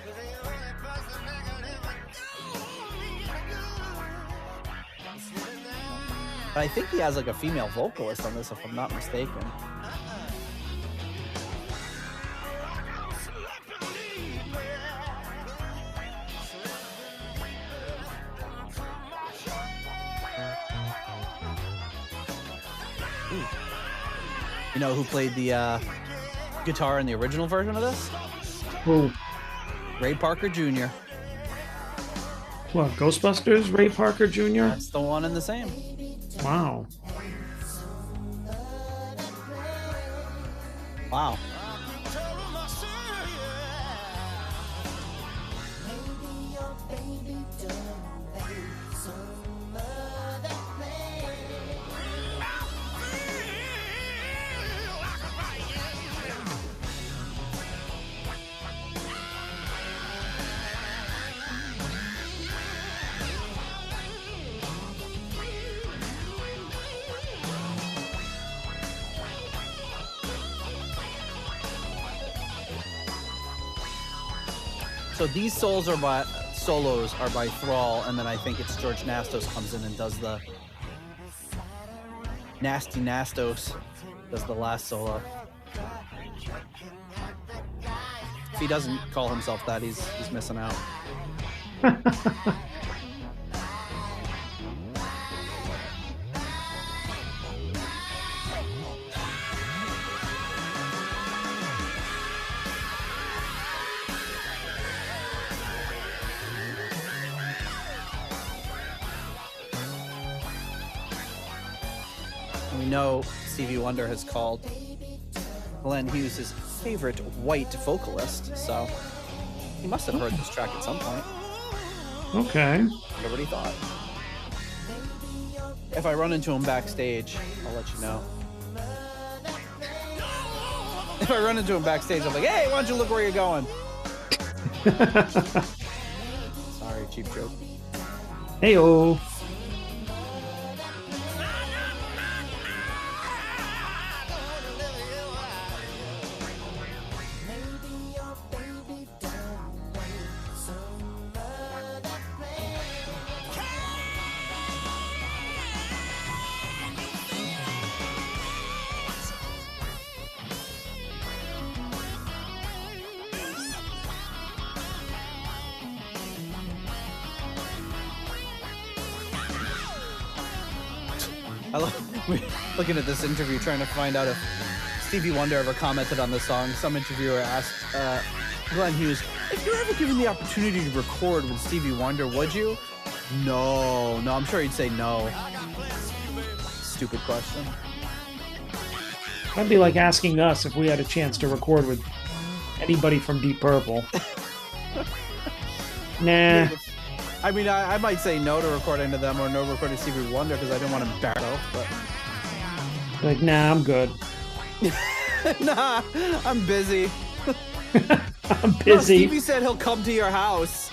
I think he has like a female vocalist on this, if I'm not mistaken. Ooh. You know who played the guitar in the original version of this? Who? Ray Parker Jr. What, Ghostbusters? Ray Parker Jr.? That's the one and the same. Wow. Wow. So these solos are by Thrall, and then I think it's George Nastos comes in and does the Nasty Nastos does the last solo. If he doesn't call himself that, he's missing out. We know Stevie Wonder has called Glenn Hughes his favorite white vocalist, so he must have heard this track at some point. Okay. Wonder what he thought. If I run into him backstage, I'll let you know. If I run into him backstage, I'm like, hey, why don't you look where you're going? Sorry, cheap joke. Hey-oh. I love looking at this interview, trying to find out if Stevie Wonder ever commented on the song. Some interviewer asked Glenn Hughes, if you're ever given the opportunity to record with Stevie Wonder, would you? No, I'm sure he'd say no. Stupid question. That'd be like asking us if we had a chance to record with anybody from Deep Purple. Nah. I mean, I might say no to recording to them or no recording Stevie Wonder because I don't want to embarrass myself, but... Like, nah, I'm good. Nah, I'm busy. I'm busy. No, Stevie said he'll come to your house.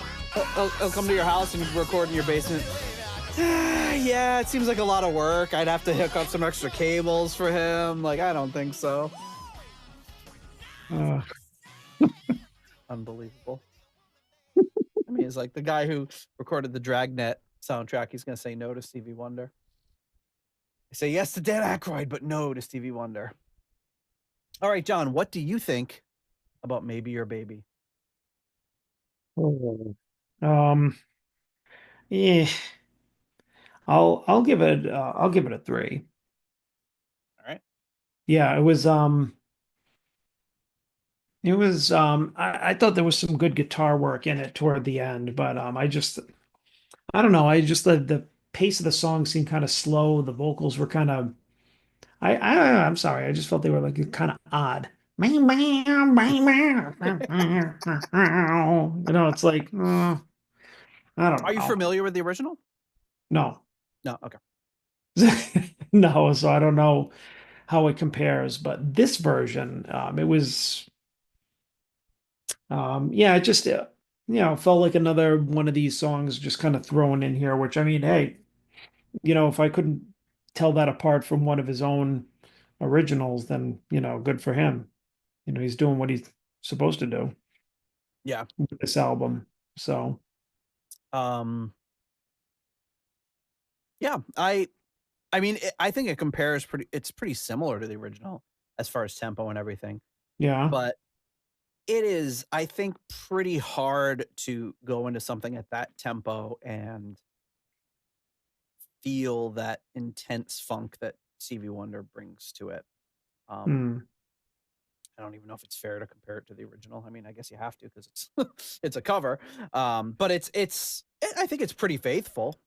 He'll come to your house and record in your basement. Yeah, it seems like a lot of work. I'd have to hook up some extra cables for him. Like, I don't think so. Unbelievable. I mean, it's like the guy who recorded the Dragnet soundtrack. He's going to say no to Stevie Wonder. I say yes to Dan Aykroyd, but no to Stevie Wonder. All right, John, what do you think about Maybe Your Baby? Oh. Yeah. I'll give it a 3. All right. Yeah, I thought there was some good guitar work in it toward the end, but I don't know, the pace of the song seemed kind of slow. The vocals were kind of I'm sorry, I just felt they were like kind of odd. You know, it's like I don't Are you know. familiar with the original? No. No. Okay. No, so I don't know how it compares, but this version, it was, yeah, it just, felt like another one of these songs just kind of thrown in here, which I mean, hey, if I couldn't tell that apart from one of his own originals, then, good for him. He's doing what he's supposed to do Yeah. with this album. So, yeah, I mean, I think it compares it's pretty similar to the original as far as tempo and everything. yeah. But it is, I think, pretty hard to go into something at that tempo and feel that intense funk that Stevie Wonder brings to it. Mm, I don't even know if it's fair to compare it to the original. I mean, I guess you have to because it's it's a cover. But I think it's pretty faithful.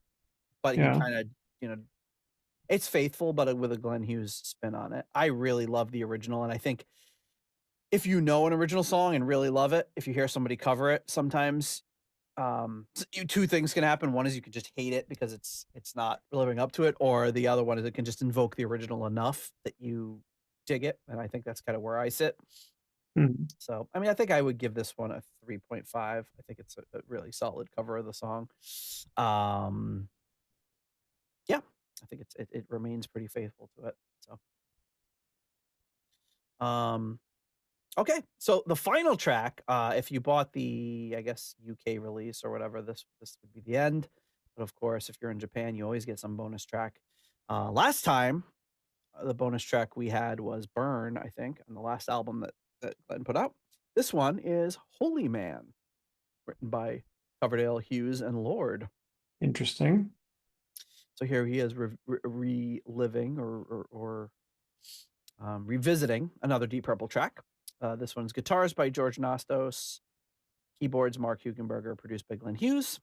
But you yeah. kind of, it's faithful, but with a Glenn Hughes spin on it. I really love the original, and I think if you know an original song and really love it, if you hear somebody cover it, sometimes two things can happen. One is you can just hate it because it's not living up to it, or the other one is it can just invoke the original enough that you dig it, and I think that's kind of where I sit. Mm, So, I mean, I think I would give this one a 3.5. I think it's a really solid cover of the song. Yeah, I think it remains pretty faithful to it. So, okay. So the final track, if you bought the, I guess, UK release or whatever, this would be the end. But of course, if you're in Japan, you always get some bonus track. Last time, the bonus track we had was Burn, I think, on the last album that Glenn put out. This one is Holy Man, written by Coverdale, Hughes, and Lord. interesting. So here he is reliving or revisiting another Deep Purple track. This one's guitars by George Nostos, keyboards Mark Hugenberger, produced by Glenn Hughes.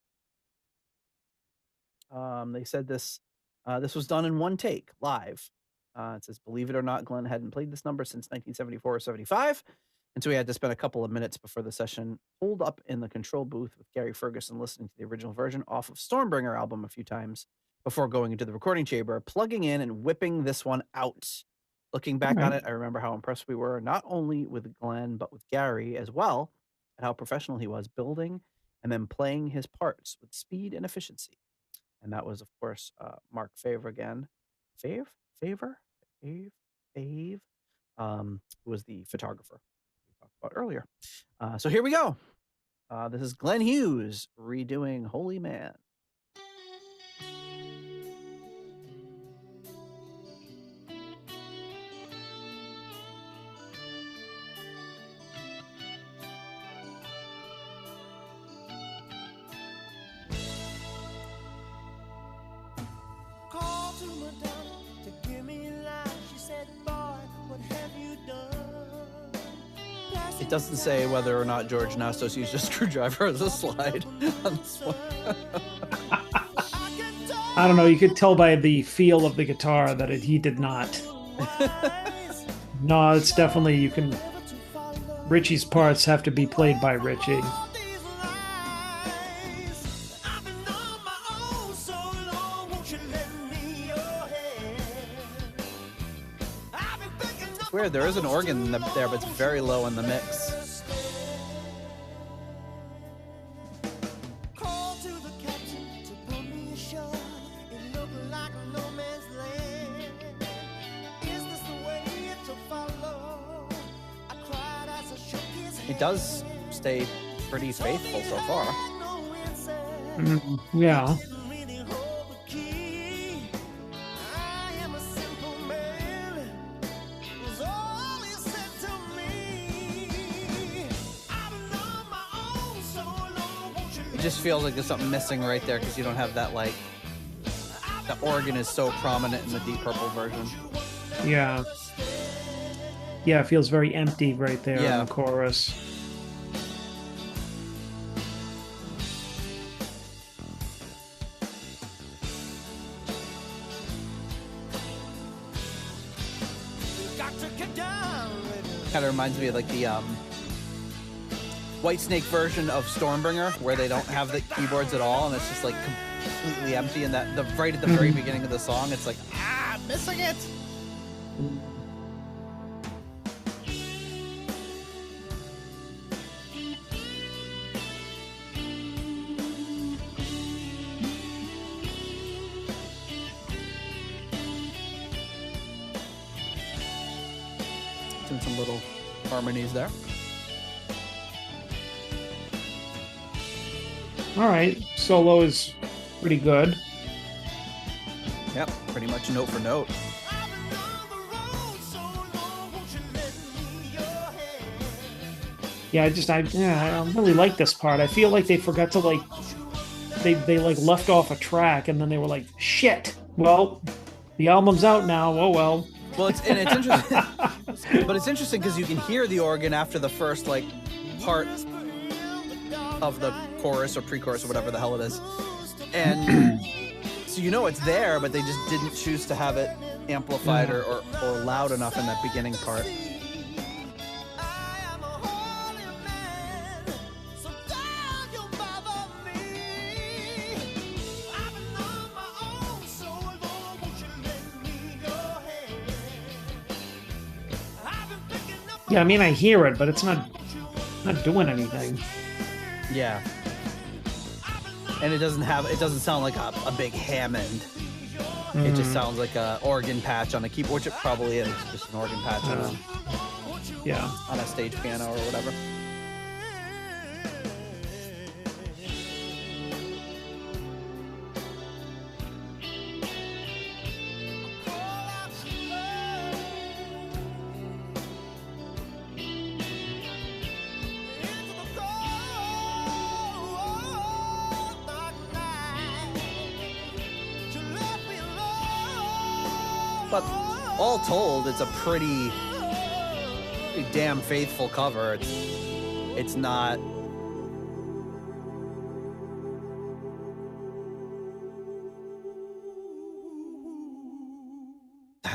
They said this was done in one take, live. It says, believe it or not, Glenn hadn't played this number since 1974 or 75. And so we had to spend a couple of minutes before the session pulled up in the control booth with Gary Ferguson listening to the original version off of Stormbringer album a few times before going into the recording chamber, plugging in and whipping this one out. Looking back on it, I remember how impressed we were, not only with Glenn, but with Gary as well, at how professional he was building and then playing his parts with speed and efficiency. And that was, of course, Mark Favre again. Fave? Fave, who was the photographer we talked about earlier. So here we go. This is Glenn Hughes redoing Holy Man. It doesn't say whether or not George Nastos used a screwdriver as a slide on this one. I don't know. You could tell by the feel of the guitar that he did not. No, it's definitely, you can. Richie's parts have to be played by Richie. It's weird. There is an organ there, but it's very low in the mix. It does stay pretty faithful so far. Yeah. It just feels like there's something missing right there because you don't have that, like, the organ is so prominent in the Deep Purple version. Yeah. Yeah, it feels very empty right there in the chorus. Kind of reminds me of like the Whitesnake version of Stormbringer, where they don't have the keyboards at all, and it's just like completely empty. And that right at the very beginning of the song, it's like, I'm missing it. Doing some little harmonies there. All right, solo is pretty good. Yep, pretty much note for note. Yeah, I really like this part. I feel like they forgot to they like left off a track and then they were like, shit. Well, the album's out now. Oh well. Well, it's interesting, but it's interesting because you can hear the organ after the first like part of the chorus or pre-chorus or whatever the hell it is, and so you know it's there, but they just didn't choose to have it amplified or loud enough in that beginning part. Yeah, I mean, I hear it, but it's not doing anything. Yeah. And it doesn't sound like a big Hammond. It just sounds like a organ patch on a keyboard, which it probably is, just an organ patch on a stage piano or whatever. But all told, it's a pretty damn faithful cover. It's not.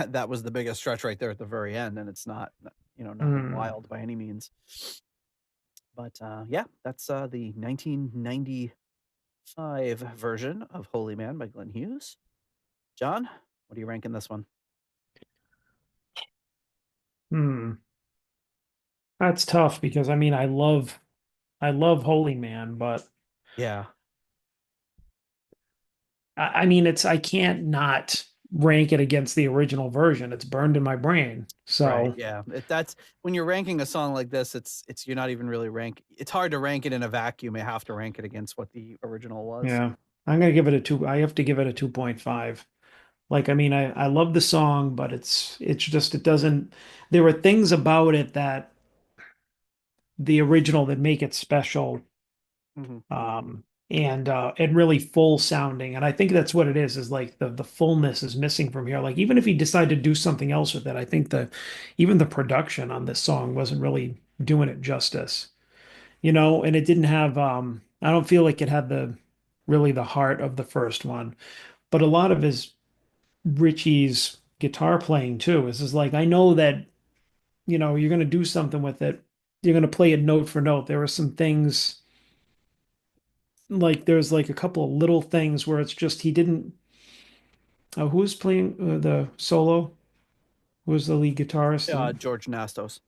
that was the biggest stretch right there at the very end, and it's not, nothing wild by any means. But yeah, that's the 1995 version of Holy Man by Glenn Hughes. John, what are you ranking this one? That's tough because I mean I love Holy Man, but Yeah. I mean I can't not rank it against the original version. It's burned in my brain. Right. So Yeah. That's when you're ranking a song like this, it's you're not even really it's hard to rank it in a vacuum. You have to rank it against what the original was. yeah, I'm gonna give it a two. I have to give it a 2.5. Like, I mean, I love the song, but it's just it doesn't. There are things about it that the original that make it special, Hmm. and really full sounding. And I think that's what it is like the fullness is missing from here. Like even if he decided to do something else with it, I think even the production on this song wasn't really doing it justice. And it didn't have I don't feel like it had the heart of the first one. But a lot of his Richie's guitar playing too is like I know that you're going to do something with it. You're going to play it note for note. There were some things like there's like a couple of little things where it's just he didn't. Who was playing the solo? Who was the lead guitarist? And George Nastos.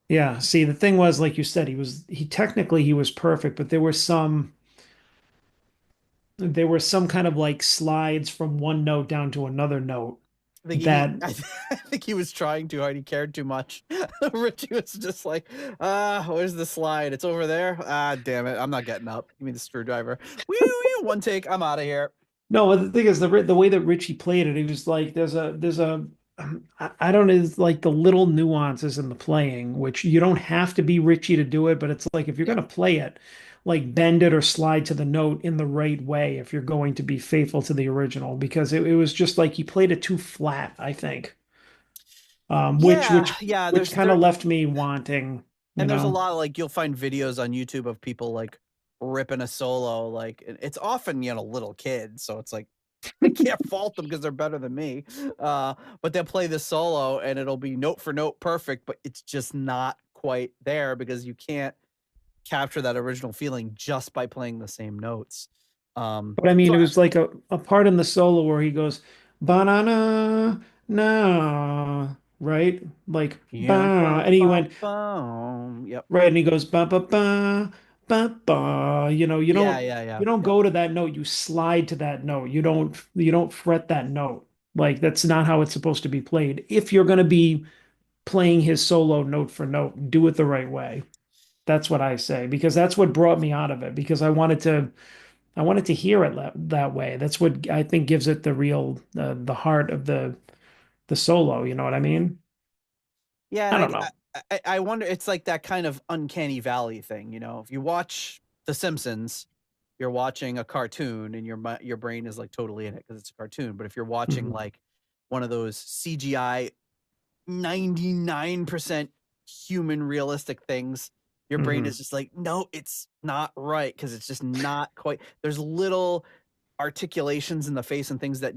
yeah, see, the thing was, like you said, he technically he was perfect, but there were some kind of like slides from one note down to another note I think that I think he was trying too hard. He cared too much. Richie was just like, where's the slide? It's over there. Ah, damn it. I'm not getting up. Give me the screwdriver. Wee, one take. I'm out of here. No, but the thing is, the way that Richie played it, he was like, there's a, I don't know, it's like the little nuances in the playing, which you don't have to be Richie to do it, but it's like if you're Yeah. gonna play it, like bend it or slide to the note in the right way if you're going to be faithful to the original, because it was just like he played it too flat, I think, which Yeah, which yeah. which kind of left me wanting, you And there's a know. lot of like you'll find videos on YouTube of people like ripping a solo. Like it's often little kids, so it's like I can't fault them because they're better than me. But they'll play the solo and it'll be note for note perfect, but it's just not quite there because you can't capture that original feeling just by playing the same notes. But I mean, So it was like a part in the solo where he goes, banana, no, right? Like, yeah, ba, and he went, yep, right, and he goes, ba, ba, ba, ba, ba. You yeah, don't, yeah, yeah, you don't yep. go to that note, you slide to that note. You don't fret that note. Like, that's not how it's supposed to be played. If you're going to be playing his solo note for note, do it the right way. That's what I say, because that's what brought me out of it, because I wanted to hear it that way. That's what I think gives it the heart of the solo. You know what I mean? Yeah, I and don't know. I wonder. It's like that kind of uncanny valley thing, If you watch The Simpsons, you're watching a cartoon, and your brain is like totally in it because it's a cartoon. But if you're watching Mhm. like one of those CGI 99% human realistic things, your brain is Mhm. just like, no, it's not right because it's just not quite. There's little articulations in the face and things that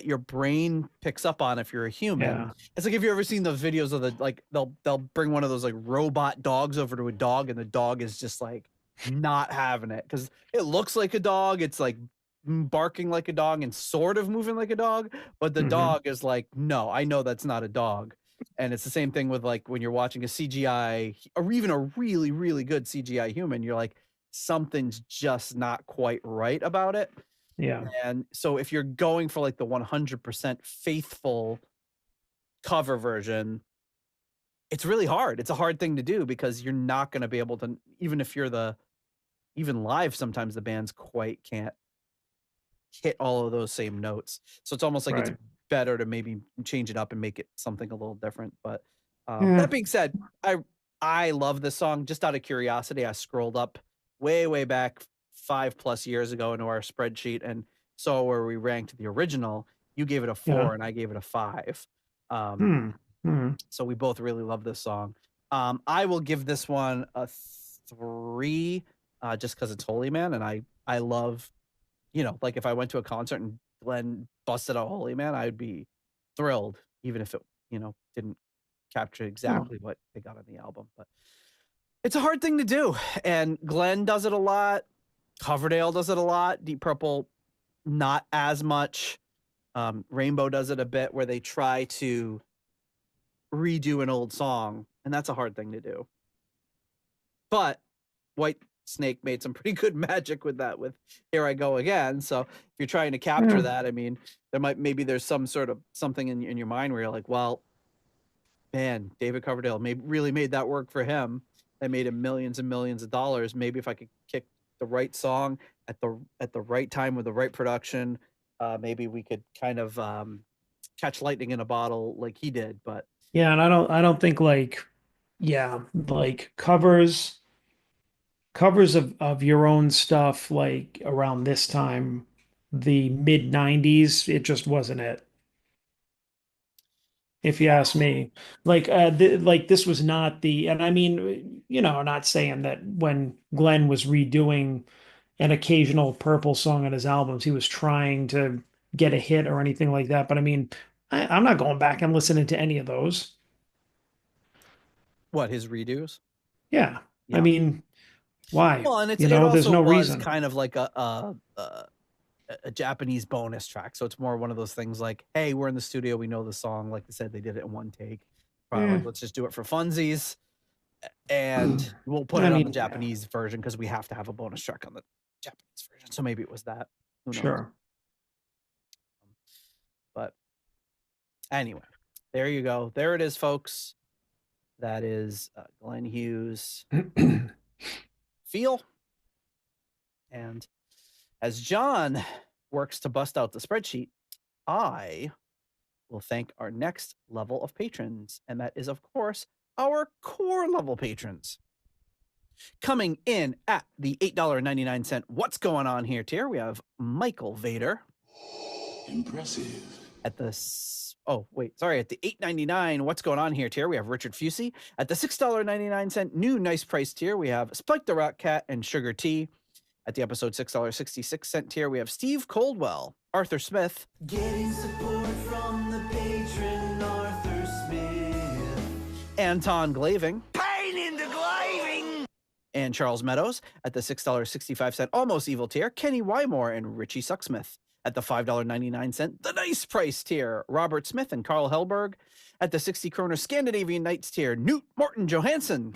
your brain picks up on if you're a human. Yeah. It's like if you've ever seen the videos of the like they'll bring one of those like robot dogs over to a dog and the dog is just like not having it because it looks like a dog. It's like barking like a dog and sort of moving like a dog, but the Mhm. dog is like, no, I know that's not a dog. And it's the same thing with like when you're watching a CGI or even a really, really good CGI human, you're like, something's just not quite right about it. Yeah. And so if you're going for like the 100% faithful cover version, it's really hard. It's a hard thing to do because you're not going to be able to, even if you're even live, sometimes the bands quite can't hit all of those same notes. So it's almost like it's Right. better to maybe change it up and make it something a little different. But Yeah. that being said, I love this song. Just out of curiosity, I scrolled up way back 5+ years ago into our spreadsheet and saw where we ranked the original. You gave it a Yeah. 4 and I gave it a 5. Um, Hmm. Hmm. so we both really love this song. I will give this one a 3, just because it's Holy Man, and I love, like if I went to a concert and Glenn busted out Holy Man, I'd be thrilled. even if it, didn't capture exactly what they got on the album. But it's a hard thing to do. And Glenn does it a lot. Coverdale does it a lot. Deep Purple, not as much. Rainbow does it a bit, where they try to redo an old song, and that's a hard thing to do. But White Snake made some pretty good magic with that, with Here I Go Again. So if you're trying to capture that, I mean, there's some sort of something in your mind where you're like, well, man, David Coverdale really made that work for him. That made him millions and millions of dollars. Maybe if I could kick the right song at the right time with the right production, maybe we could kind of catch lightning in a bottle like he did. But yeah, and I don't think like covers of your own stuff like around this time, the mid 90s, it just wasn't it. If you ask me, like this was not the, and I mean, not saying that when Glenn was redoing an occasional Purple song on his albums, he was trying to get a hit or anything like that. But I mean, I'm not going back and listening to any of those. what, his redos? Yeah. Yeah. I mean, why? Well, and There's also no was reason. kind of like a Japanese bonus track. So it's more one of those things like, hey, we're in the studio, we know the song. Like I said, they did it in one take. Probably like, let's just do it for funsies, and we'll put it on the Japanese version because we have to have a bonus track on the Japanese version. So maybe it was that. Who knows? Sure. But anyway, there you go. There it is, folks. That is Glenn Hughes. Feel. And as John works to bust out the spreadsheet, I will thank our next level of patrons. And that is, of course, our core level patrons. Coming in at the $8.99 What's Going On Here tier, we have Michael Vader. Impressive. At the at the $8.99 What's Going On Here tier, we have Richard Fusey. At the $6.99 new nice price tier, we have Spike the Rock Cat and Sugar Tea. At the episode $6.66 tier, we have Steve Coldwell, Arthur Smith. Getting support from the patron Arthur Smith. Anton Glaving. Pain in the glaving! And Charles Meadows. At the $6.65 Almost Evil tier, Kenny Wymore and Richie Sucksmith. At the $5.99 The Nice Price tier, Robert Smith and Carl Hellberg. At the 60 kroner Scandinavian Nights tier, Newt Morton Johansson.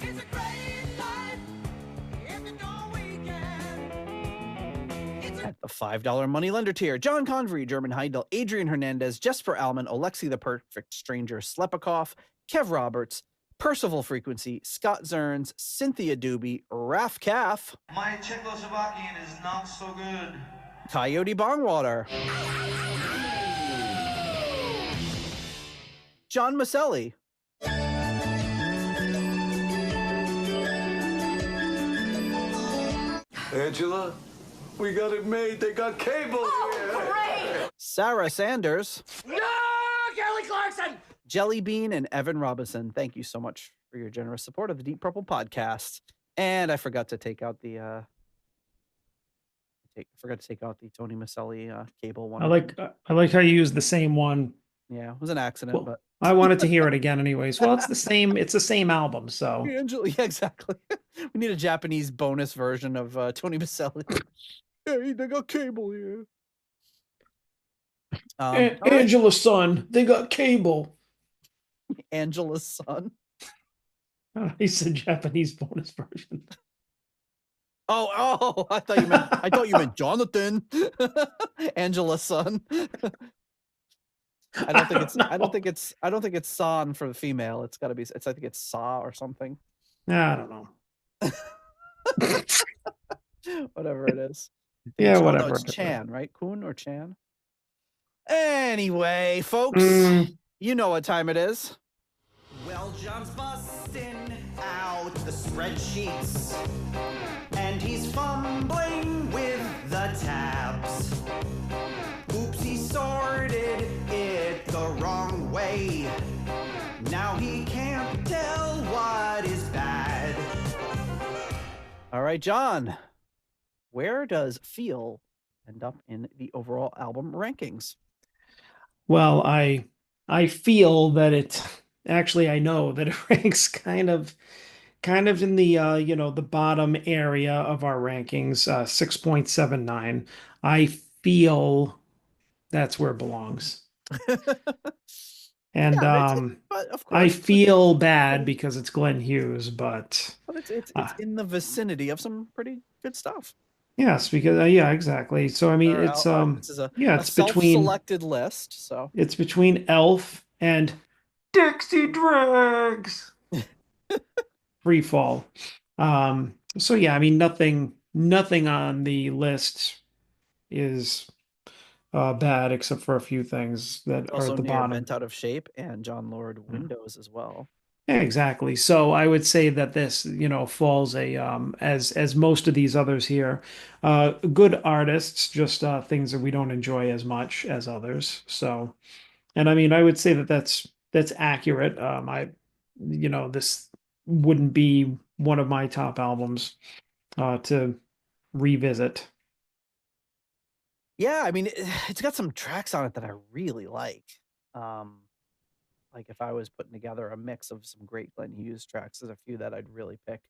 At the $5 Moneylender tier, John Convery, German Heidel, Adrian Hernandez, Jesper Alman, Alexi the Perfect Stranger, Slepikoff, Kev Roberts, Percival Frequency, Scott Zerns, Cynthia Doobie, Raf Calf. My Czechoslovakian is not so good. Coyote Bongwater. John Maselli. Angela, we got it made. They got cable here. Great! Sarah Sanders. No! Kelly Clarkson! Jelly Bean and Evan Robinson. Thank you so much for your generous support of the Deep Purple podcast. And I forgot to take out the Tony Maselli cable one. I like how you use the same one. Yeah, it was an accident, Well, but I wanted to hear it again anyways. Well, it's the same album, so Angela, yeah, exactly. We need a Japanese bonus version of Tony Maselli. Hey, they got cable here. Angela's son, they got cable. Angela's son. He said Japanese bonus version. Oh! I thought you meant Jonathan. Angela's son. I don't think it's son for the female. It's got to be. I think it's Sa or something. I don't know. Whatever it is. Yeah, No, whatever. it's Chan, right? Kun or Chan. Anyway, folks, you know what time it is. Well, John's busting out the spreadsheets, and he's fumbling with the tabs. Oops, he sorted it the wrong way. Now he can't tell what is bad. All right, John, where does Feel end up in the overall album rankings? Well, I I feel that it actually I know that it ranks kind of in the the bottom area of our rankings, 6.79. I feel that's where it belongs. And Yeah, but of I course, feel bad because it's Glenn Hughes, but it's in the vicinity of some pretty good stuff. yes, because yeah, exactly. So I mean, it's This is yeah, a self-selected list, so it's between Elf and Dixie Dregs. Free fall. So yeah, I mean nothing on the list is bad except for a few things that are also at the near bottom. Bent Out of Shape and John Lord Yeah. Windows as well. Yeah, exactly. So I would say that this, falls a as most of these others here, good artists, just things that we don't enjoy as much as others. So, and I mean, I would say that that's accurate. This wouldn't be one of my top albums to revisit. Yeah, I mean, it's got some tracks on it that I really like. Um, like if I was putting together a mix of some great Glenn Hughes tracks, there's a few that I'd really pick.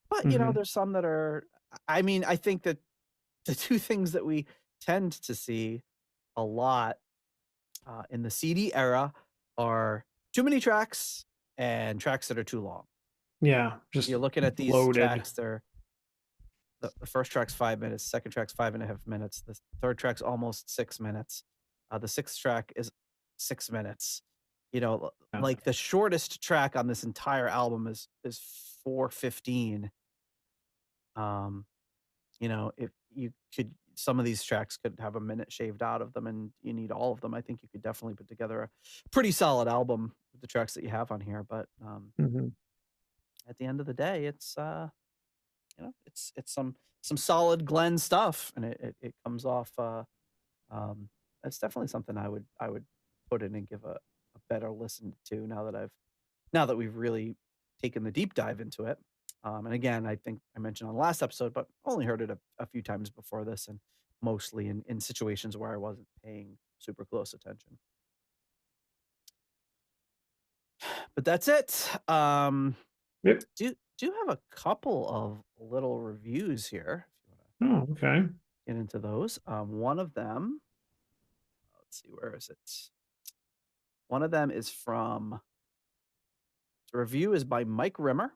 But Hmm. there's some that are. I mean, I think that the two things that we tend to see a lot in the CD era are too many tracks and tracks that are too long. Yeah, just You're looking at these bloated. tracks; they're the first track's 5 minutes, second track's 5.5 minutes, the third track's almost 6 minutes, the sixth track is 6 minutes. Yeah. Like the shortest track on this entire album is 4:15. Um, if you could, some of these tracks could have a minute shaved out of them, and you need all of them. I think you could definitely put together a pretty solid album with the tracks that you have on here. But Hmm. at the end of the day, it's some solid Glenn stuff, and it comes off. It's definitely something I would put in and give a better listen to now that we've really taken the deep dive into it. And again, I think I mentioned on the last episode, but only heard it a few times before this, and mostly in situations where I wasn't paying super close attention. But that's it. Yep. Do have a couple of little reviews here if you want to Oh, okay. get into those. One of them, let's see, where is it? One of them is from, the review is by Mike Rimmer.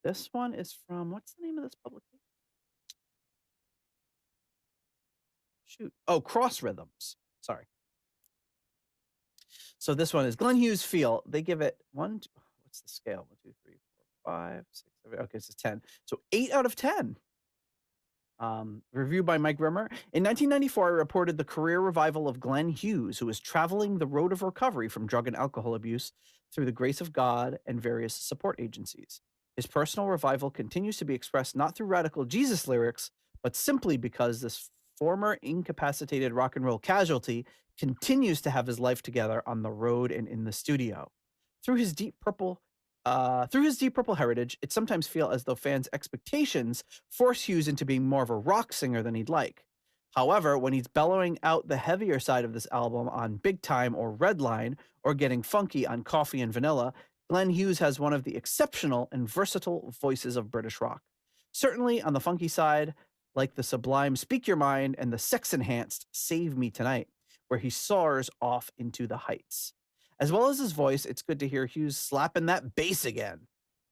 This one is from, what's the name of this publication? Shoot. Oh, Cross Rhythms. Sorry. So this one is Glenn Hughes Feel. They give it what's the scale? 1, 2, 3, 4, 5, 6, 7. Okay, so 10. So 8 out of 10. Review by Mike Rimmer. In 1994, I reported the career revival of Glenn Hughes, who was traveling the road of recovery from drug and alcohol abuse through the grace of God and various support agencies. His personal revival continues to be expressed not through radical Jesus lyrics, but simply because this former incapacitated rock and roll casualty continues to have his life together on the road and in the studio. Through his deep purple heritage, it sometimes feels as though fans' expectations force Hughes into being more of a rock singer than he'd like. However, when he's bellowing out the heavier side of this album on Big Time or Redline, or getting funky on Coffee and Vanilla, Glenn Hughes has one of the exceptional and versatile voices of British rock. Certainly on the funky side, like the sublime Speak Your Mind and the sex-enhanced Save Me Tonight, where he soars off into the heights. As well as his voice, it's good to hear Hughes slapping that bass again.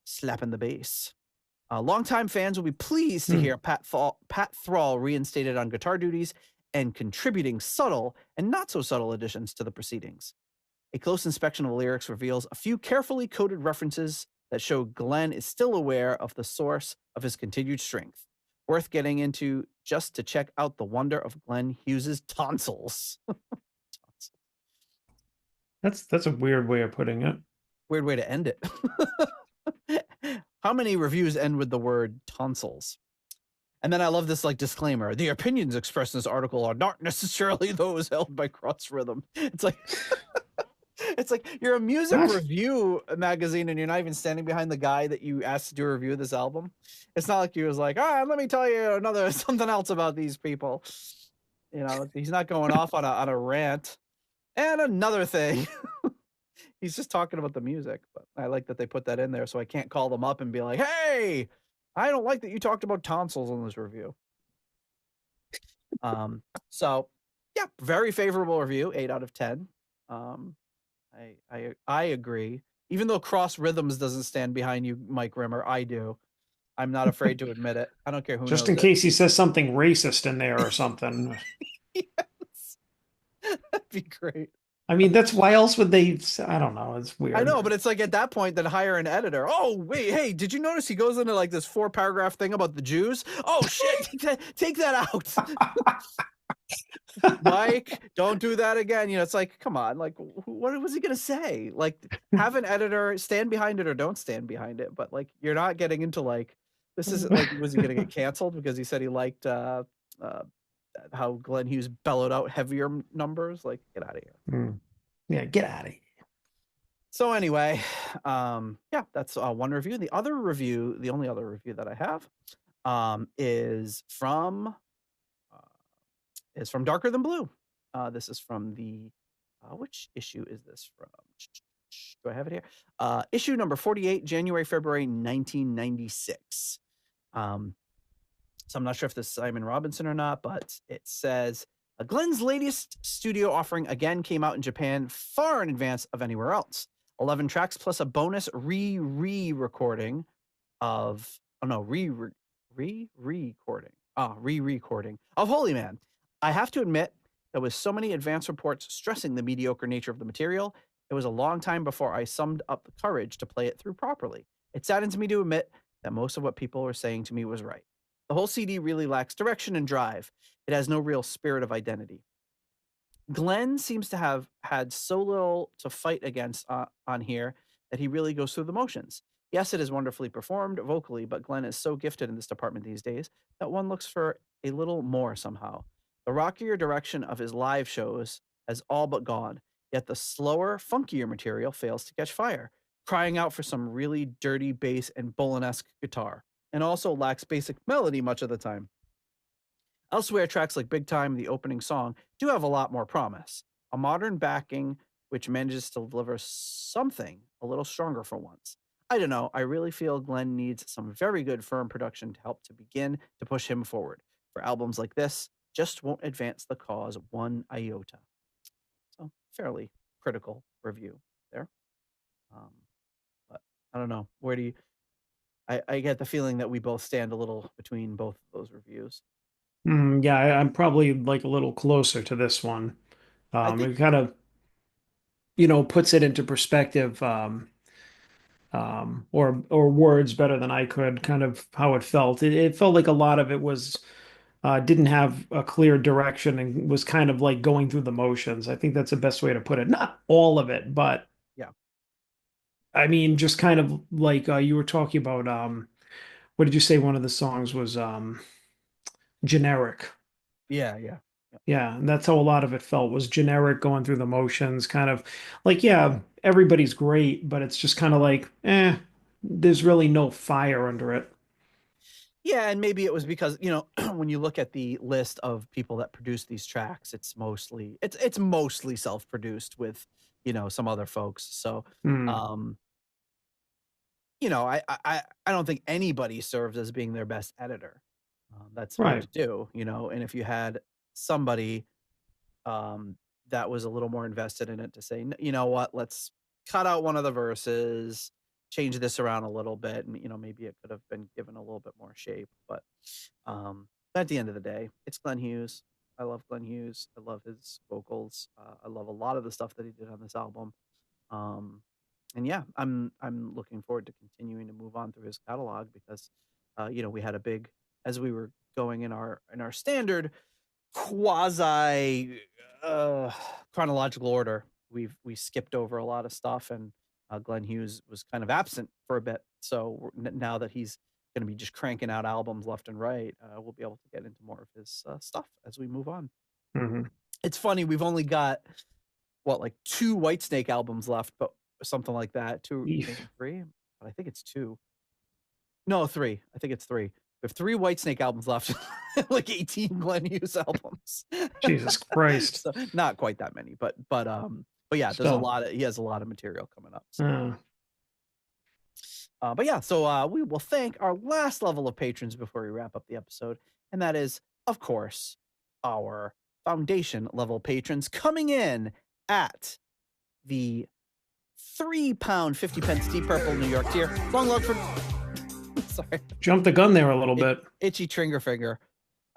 Slapping the bass. Longtime fans will be pleased to hear Pat Thrall reinstated on guitar duties and contributing subtle and not so subtle additions to the proceedings. A close inspection of the lyrics reveals a few carefully coded references that show Glenn is still aware of the source of his continued strength. Worth getting into just to check out the wonder of Glenn Hughes's tonsils. That's a weird way of putting it. Weird way to end it. How many reviews end with the word tonsils? And then I love this disclaimer: the opinions expressed in this article are not necessarily those held by Cross Rhythm. It's like it's like you're a music What? review magazine and you're not even standing behind the guy that you asked to do a review of this album. It's not like he was like, let me tell you something else about these people. He's not going off on a rant. And another thing, he's just talking about the music, but I like that they put that in there so I can't call them up and be like, hey, I don't like that you talked about tonsils in this review. So yeah, very favorable review, 8 out of 10. I agree. Even though Cross Rhythms doesn't stand behind you, Mike Rimmer, I do. I'm not afraid to admit it. I don't care who Just knows in it. case he says something racist in there or something. Yes. That'd be great. I mean, that's why else would they? I don't know. It's weird. I know, but it's like at that point, then hire an editor. Oh, wait, hey, did you notice he goes into like this 4-paragraph thing about the Jews? Oh, shit, take that out. Mike, don't do that again. You know, it's like, come on, like, what was he gonna say? Like, have an editor stand behind it or don't stand behind it. But like, you're not getting into like, this isn't like, was he gonna get canceled because he said he liked how Glenn Hughes bellowed out heavier numbers? Like, get out of here. Yeah, get out of here. So anyway, yeah, that's one review. The other review, the only other review that I have, is from Darker Than Blue. This is from the which issue is this from? Do I have it here? Issue number 48, January, February 1996. So I'm not sure if this is Simon Robinson or not, but it says Glenn's latest studio offering again came out in Japan far in advance of anywhere else. 11 tracks plus a bonus re-recording of re-recording of Holy Man. I have to admit, there was so many advance reports stressing the mediocre nature of the material. It was a long time before I summed up the courage to play it through properly. It saddens me to admit that most of what people were saying to me was right. The whole CD really lacks direction and drive. It has no real spirit of identity. Glenn seems to have had so little to fight against on here that he really goes through the motions. Yes, it is wonderfully performed vocally, but Glenn is so gifted in this department these days that one looks for a little more somehow. The rockier direction of his live shows has all but gone, yet the slower, funkier material fails to catch fire, crying out for some really dirty bass and Bolan-esque guitar, and also lacks basic melody much of the time. Elsewhere, tracks like Big Time, the opening song, do have a lot more promise. A modern backing which manages to deliver something a little stronger for once. I don't know, I really feel Glenn needs some very good firm production to help to begin to push him forward. For albums like this, just won't advance the cause one iota. So, fairly critical review there. But I don't know, where do you... I get the feeling that we both stand a little between both of those reviews. Yeah, I'm probably like a little closer to this one. I think, It kind of, puts it into perspective, or words better than I could, kind of how it felt. It felt like a lot of it was didn't have a clear direction and was kind of like going through the motions. I think that's the best way to put it. Not all of it, but yeah. I mean, just kind of like you were talking about. What did you say? One of the songs was generic. Yeah, yeah. Yeah, and that's how a lot of it felt, was generic, going through the motions, kind of like, yeah, everybody's great, but it's just kind of like, there's really no fire under it. Yeah, and maybe it was because, when you look at the list of people that produce these tracks, it's mostly self-produced with, some other folks. So, Hmm. I don't think anybody serves as being their best editor. That's hard Right. to do, and if you had somebody that was a little more invested in it to say, you know what, let's cut out one of the verses, change this around a little bit, and maybe it could have been given a little bit more shape. But at the end of the day, it's Glenn Hughes. I love Glenn Hughes. I love his vocals. I love a lot of the stuff that he did on this album. And yeah, I'm looking forward to continuing to move on through his catalog because we had a big, as we were going in our standard quasi chronological order, we skipped over a lot of stuff, and Glenn Hughes was kind of absent for a bit. So now that he's going to be just cranking out albums left and right, we'll be able to get into more of his stuff as we move on. Hmm. It's funny, we've only got like 2 Whitesnake albums left, but something like that. 2, maybe 3, but I think it's 2. No, 3. I think it's 3. We have 3 Whitesnake albums left, like 18 Glenn Hughes albums. Jesus Christ. So not quite that many, but yeah, there's a Still. lot of he has a lot of material coming up. So. Uh, But yeah, so we will thank our last level of patrons before we wrap up the episode, and that is, of course, our foundation level patrons coming in at the £3.50 Deep Purple New York tier. Long log for sorry, jump the gun there a little bit. itchy Tringer finger.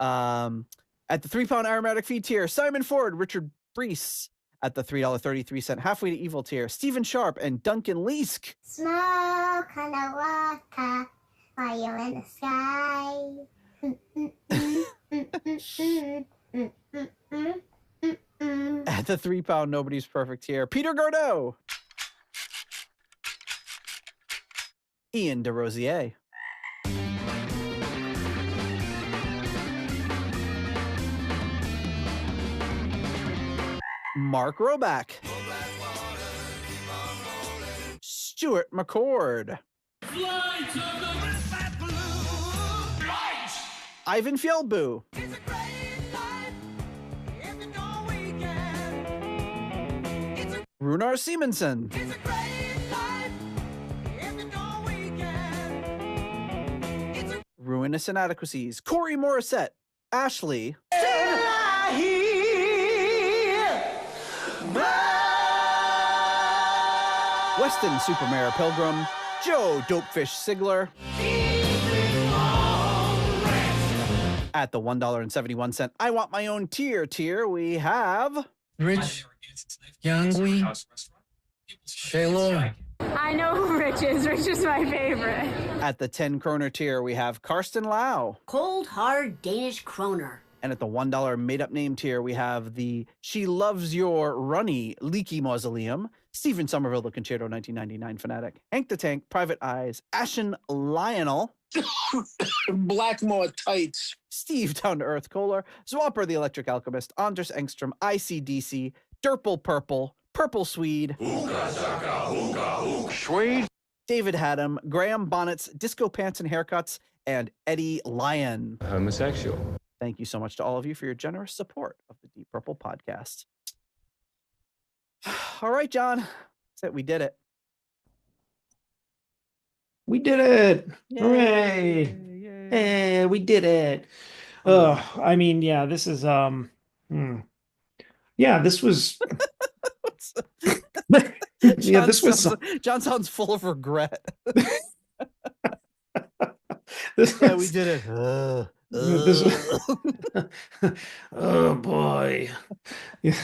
At the £3 aromatic feed tier, Simon Ford, Richard Brees. At the $3.33 halfway to evil tier, Stephen Sharp and Duncan Leask. Smoke on the water while you're in the sky. At the £3 Nobody's Perfect tier, Peter Gardeau. Ian DeRosier. Mark Roback. Stuart McCord. Ivan Fjellbu. Runar Simonsen. Ruinous Inadequacies. Corey Morissette. Ashley. Weston Supermare Pilgrim. Joe Dopefish Sigler. At the $1.71 I Want My Own tier, we have Rich, Youngly, Shayla. I know who Rich is. Rich is my favorite. at the 10 kroner tier, we have Karsten Lau. Cold, hard Danish kroner. And at the $1 made-up name tier, we have the She Loves Your Runny Leaky Mausoleum, Stephen Somerville, the Concerto 1999 fanatic, Hank the Tank, Private Eyes, Ashen Lionel, Blackmore Tights, Steve Down to Earth Kohler, Zwapper the Electric Alchemist, Anders Engstrom, ICDC, Durple Purple, Purple Swede, Swede. David Haddam, Graham Bonnets, Disco Pants and Haircuts, and Eddie Lyon. Homosexual. Thank you so much to all of you for your generous support of the Deep Purple podcast. All right, John. That's it. We did it. We did it. Yay. Hooray. Yay. Hey, we did it. I mean, yeah, this is yeah, this was yeah, this was John sounds full of regret. this Yeah, was- we did it. This- oh boy. Yeah.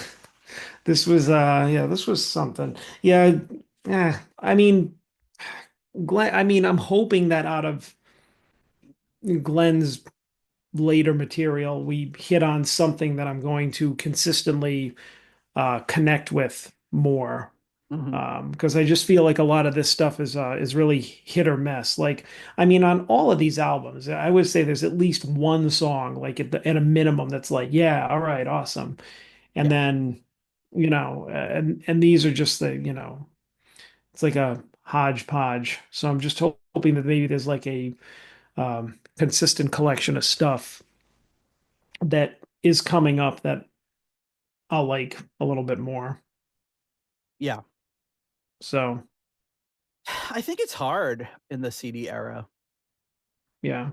This was this was something. Yeah, I mean I'm hoping that out of Glenn's later material we hit on something that I'm going to consistently connect with more. Because I just feel like a lot of this stuff is really hit or miss. Like, I mean, on all of these albums, I would say there's at least one song, like at a minimum, that's like, yeah, all right, awesome. And then, and these are just it's like a hodgepodge. So I'm just hoping that maybe there's like a consistent collection of stuff that is coming up that I'll like a little bit more. Yeah. So I think it's hard in the CD era. yeah.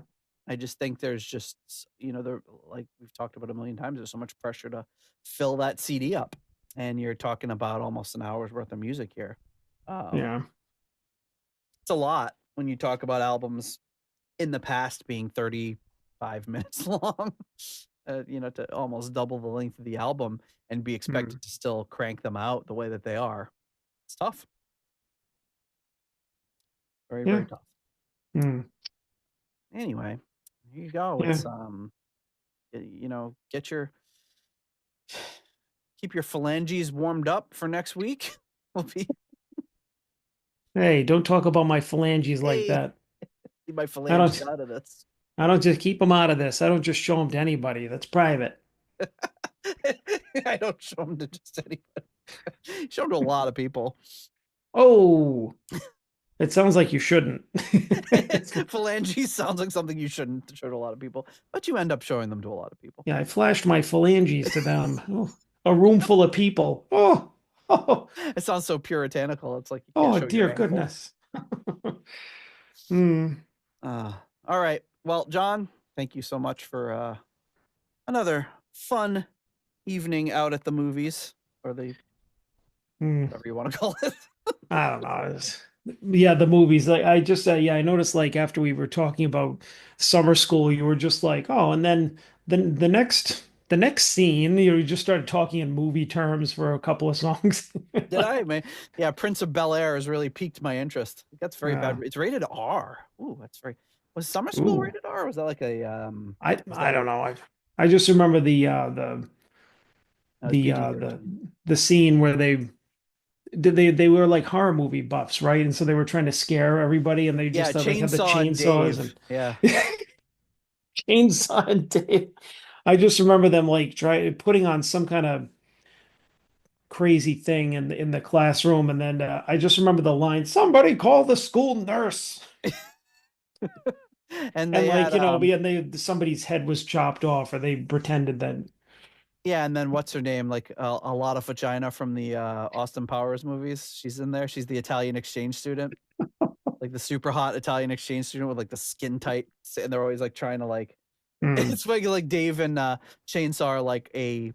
I just think there's just, like we've talked about a million times, there's so much pressure to fill that CD up. And you're talking about almost an hour's worth of music here. Yeah. It's a lot when you talk about albums in the past being 35 minutes long, to almost double the length of the album and be expected to still crank them out the way that they are. It's tough. Very, very tough. Anyway, here you go. Yeah. It's keep your phalanges warmed up for next week. We'll be Hey, don't talk about my phalanges like Hey. that. keep my phalanges out of this. I don't just keep them out of this. I don't just show them to anybody. That's private. I don't show them to just anybody. Show them to a lot of people. Oh, It sounds like you shouldn't. Phalanges sounds like something you shouldn't show to a lot of people, but you end up showing them to a lot of people. Yeah, I flashed my phalanges to them. Oh, a room full of people. Oh, oh, It sounds so puritanical. It's like you can't oh, show your dear animals. goodness. Hmm. All right. Well, John, thank you so much for another fun evening out at the movies, or the whatever you want to call it. I don't know. Yeah, the movies. Like I just, yeah, I noticed like after we were talking about summer school, you were just like, oh, and then the next scene, you just started talking in movie terms for a couple of songs. Did I? Man, yeah, Prince of Bel Air has really piqued my interest. That's very bad. Yeah. It's rated R. Ooh, that's very. Was Summer School Ooh. rated R? Or was that like a I don't know. I just remember that was the uh the PG-13. the scene where they were like horror movie buffs, right? And so they were trying to scare everybody, and they Yeah, just like had the Chainsaw and chainsaws Dave. Yeah. and chainsaw and Dave. I just remember them like putting on some kind of crazy thing in the classroom, and then I just remember the line, "Somebody call the school nurse." And And they like, had and somebody's head was chopped off, or they pretended that. yeah, and then what's her name? Like a lot of vagina from the Austin Powers movies. She's in there. She's the Italian exchange student, like the super hot Italian exchange student with like the skin tight, and they're always like trying to like. It's like Dave and Chainsaw are like a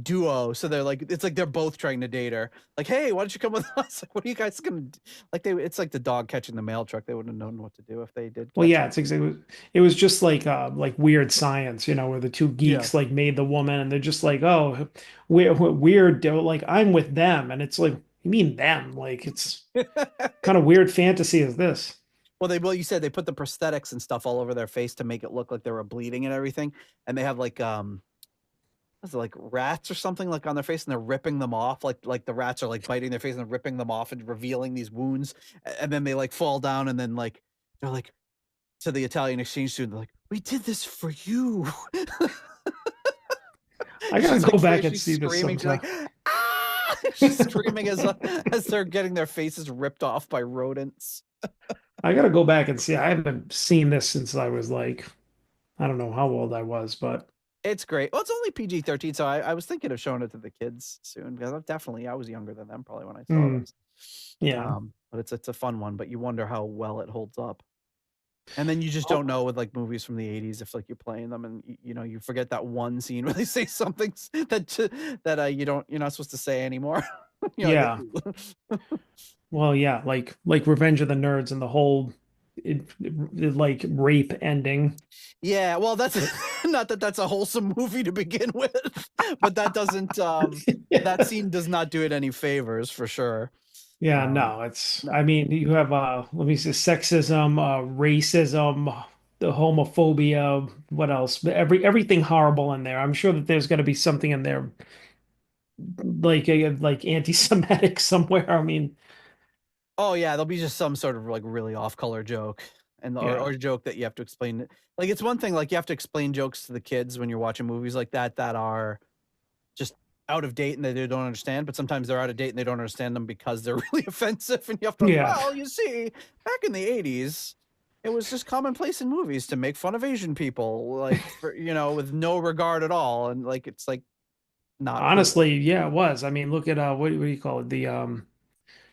duo, so they're like it's like they're both trying to date her. Like, hey, why don't you come with us? Like, what are you guys gonna do? Like it's like the dog catching the mail truck. They wouldn't have known what to do if they did. Well, Catch yeah, it. it's exactly. It was just like Weird Science, where the two Yeah. geeks like made the woman, and they're just like, oh, weird. Like I'm with them, and it's like, you mean them? Like it's kind of weird fantasy is this? Well, you said they put the prosthetics and stuff all over their face to make it look like they were bleeding and everything, and they have like what's it, like rats or something like on their face, and they're ripping them off, like the rats are like biting their face and ripping them off and revealing these wounds, and then they like fall down, and then like they're like to the Italian exchange student, they're like, "We did this for you." I gotta She's go like, back and she's see this screaming. She's sometime. like, "Ah!" She's screaming as they're getting their faces ripped off by rodents. I gotta go back and see. I haven't seen this since I was like, I don't know how old I was, but It's great. Well, it's only PG-13, so I was thinking of showing it to the kids soon because I was younger than them probably when I saw this. yeah. But it's a fun one, but you wonder how well it holds up. And then you just don't know with like movies from the 80s if like you're playing them and you forget that one scene where they say something that you're not supposed to say anymore. You're Yeah. like, Well, yeah, like Revenge of the Nerds and the whole like rape ending. yeah, well, that's not that that's a wholesome movie to begin with, but that doesn't that scene does not do it any favors for sure. Yeah, Um, no, I mean, you have let me see, sexism, racism, the homophobia, what else? Everything horrible in there. I'm sure that there's got to be something in there like anti-Semitic somewhere. I mean, Oh yeah, there'll be just some sort of like really off-color joke, and or yeah. a joke that you have to explain. Like it's one thing, like you have to explain jokes to the kids when you're watching movies like that are just out of date and they don't understand. But sometimes they're out of date and they don't understand them because they're really offensive. And you have to, Yeah. well, you see, back in the '80s, it was just commonplace in movies to make fun of Asian people, like with no regard at all, and like it's like not cool. Honestly, yeah, it was. I mean, look at what do you call it? The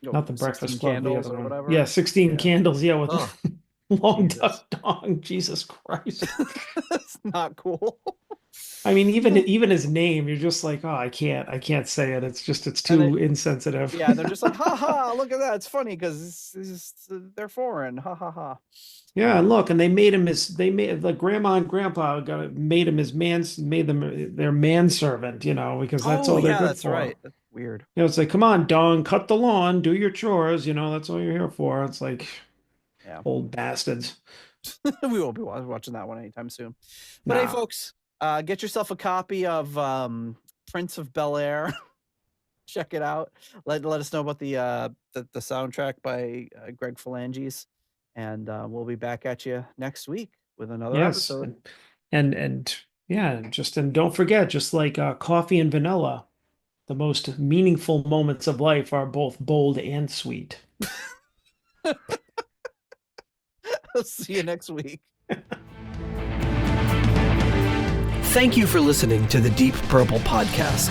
not the 16 Breakfast Club, the Candles other or one. Yeah, whatever. 16 Yeah. Candles, yeah, with Oh, long Jesus. duck dong. Jesus Christ. That's not cool. I mean, even his name, you're just like, oh, I can't say it. It's And too insensitive. yeah, they're just like, ha ha, look at that. It's funny because they're foreign. Ha ha ha. Yeah, and look, and they made like grandma and grandpa made him his made them their manservant, because that's Oh all they're yeah, good that's for. right. That's weird. It's like, come on, Dong, cut the lawn, do your chores, that's all you're here for. It's like Yeah. old bastards. We won't be watching that one anytime soon. But hey, Nah. folks, get yourself a copy of Prince of Bel Air. Check it out. Let us know about the soundtrack by Greg Phalanges, and we'll be back at you next week with another Yes. episode. And yeah, and don't forget, just like coffee and vanilla, the most meaningful moments of life are both bold and sweet. See you next week. Thank you for listening to the Deep Purple Podcast.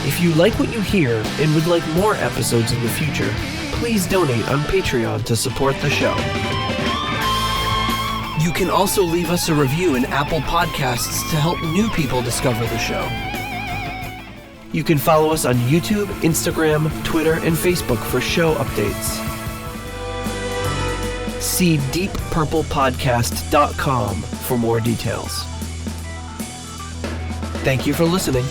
If you like what you hear and would like more episodes in the future, please donate on Patreon to support the show. You can also leave us a review in Apple Podcasts to help new people discover the show. You can follow us on YouTube, Instagram, Twitter, and Facebook for show updates. See deeppurplepodcast.com for more details. Thank you for listening.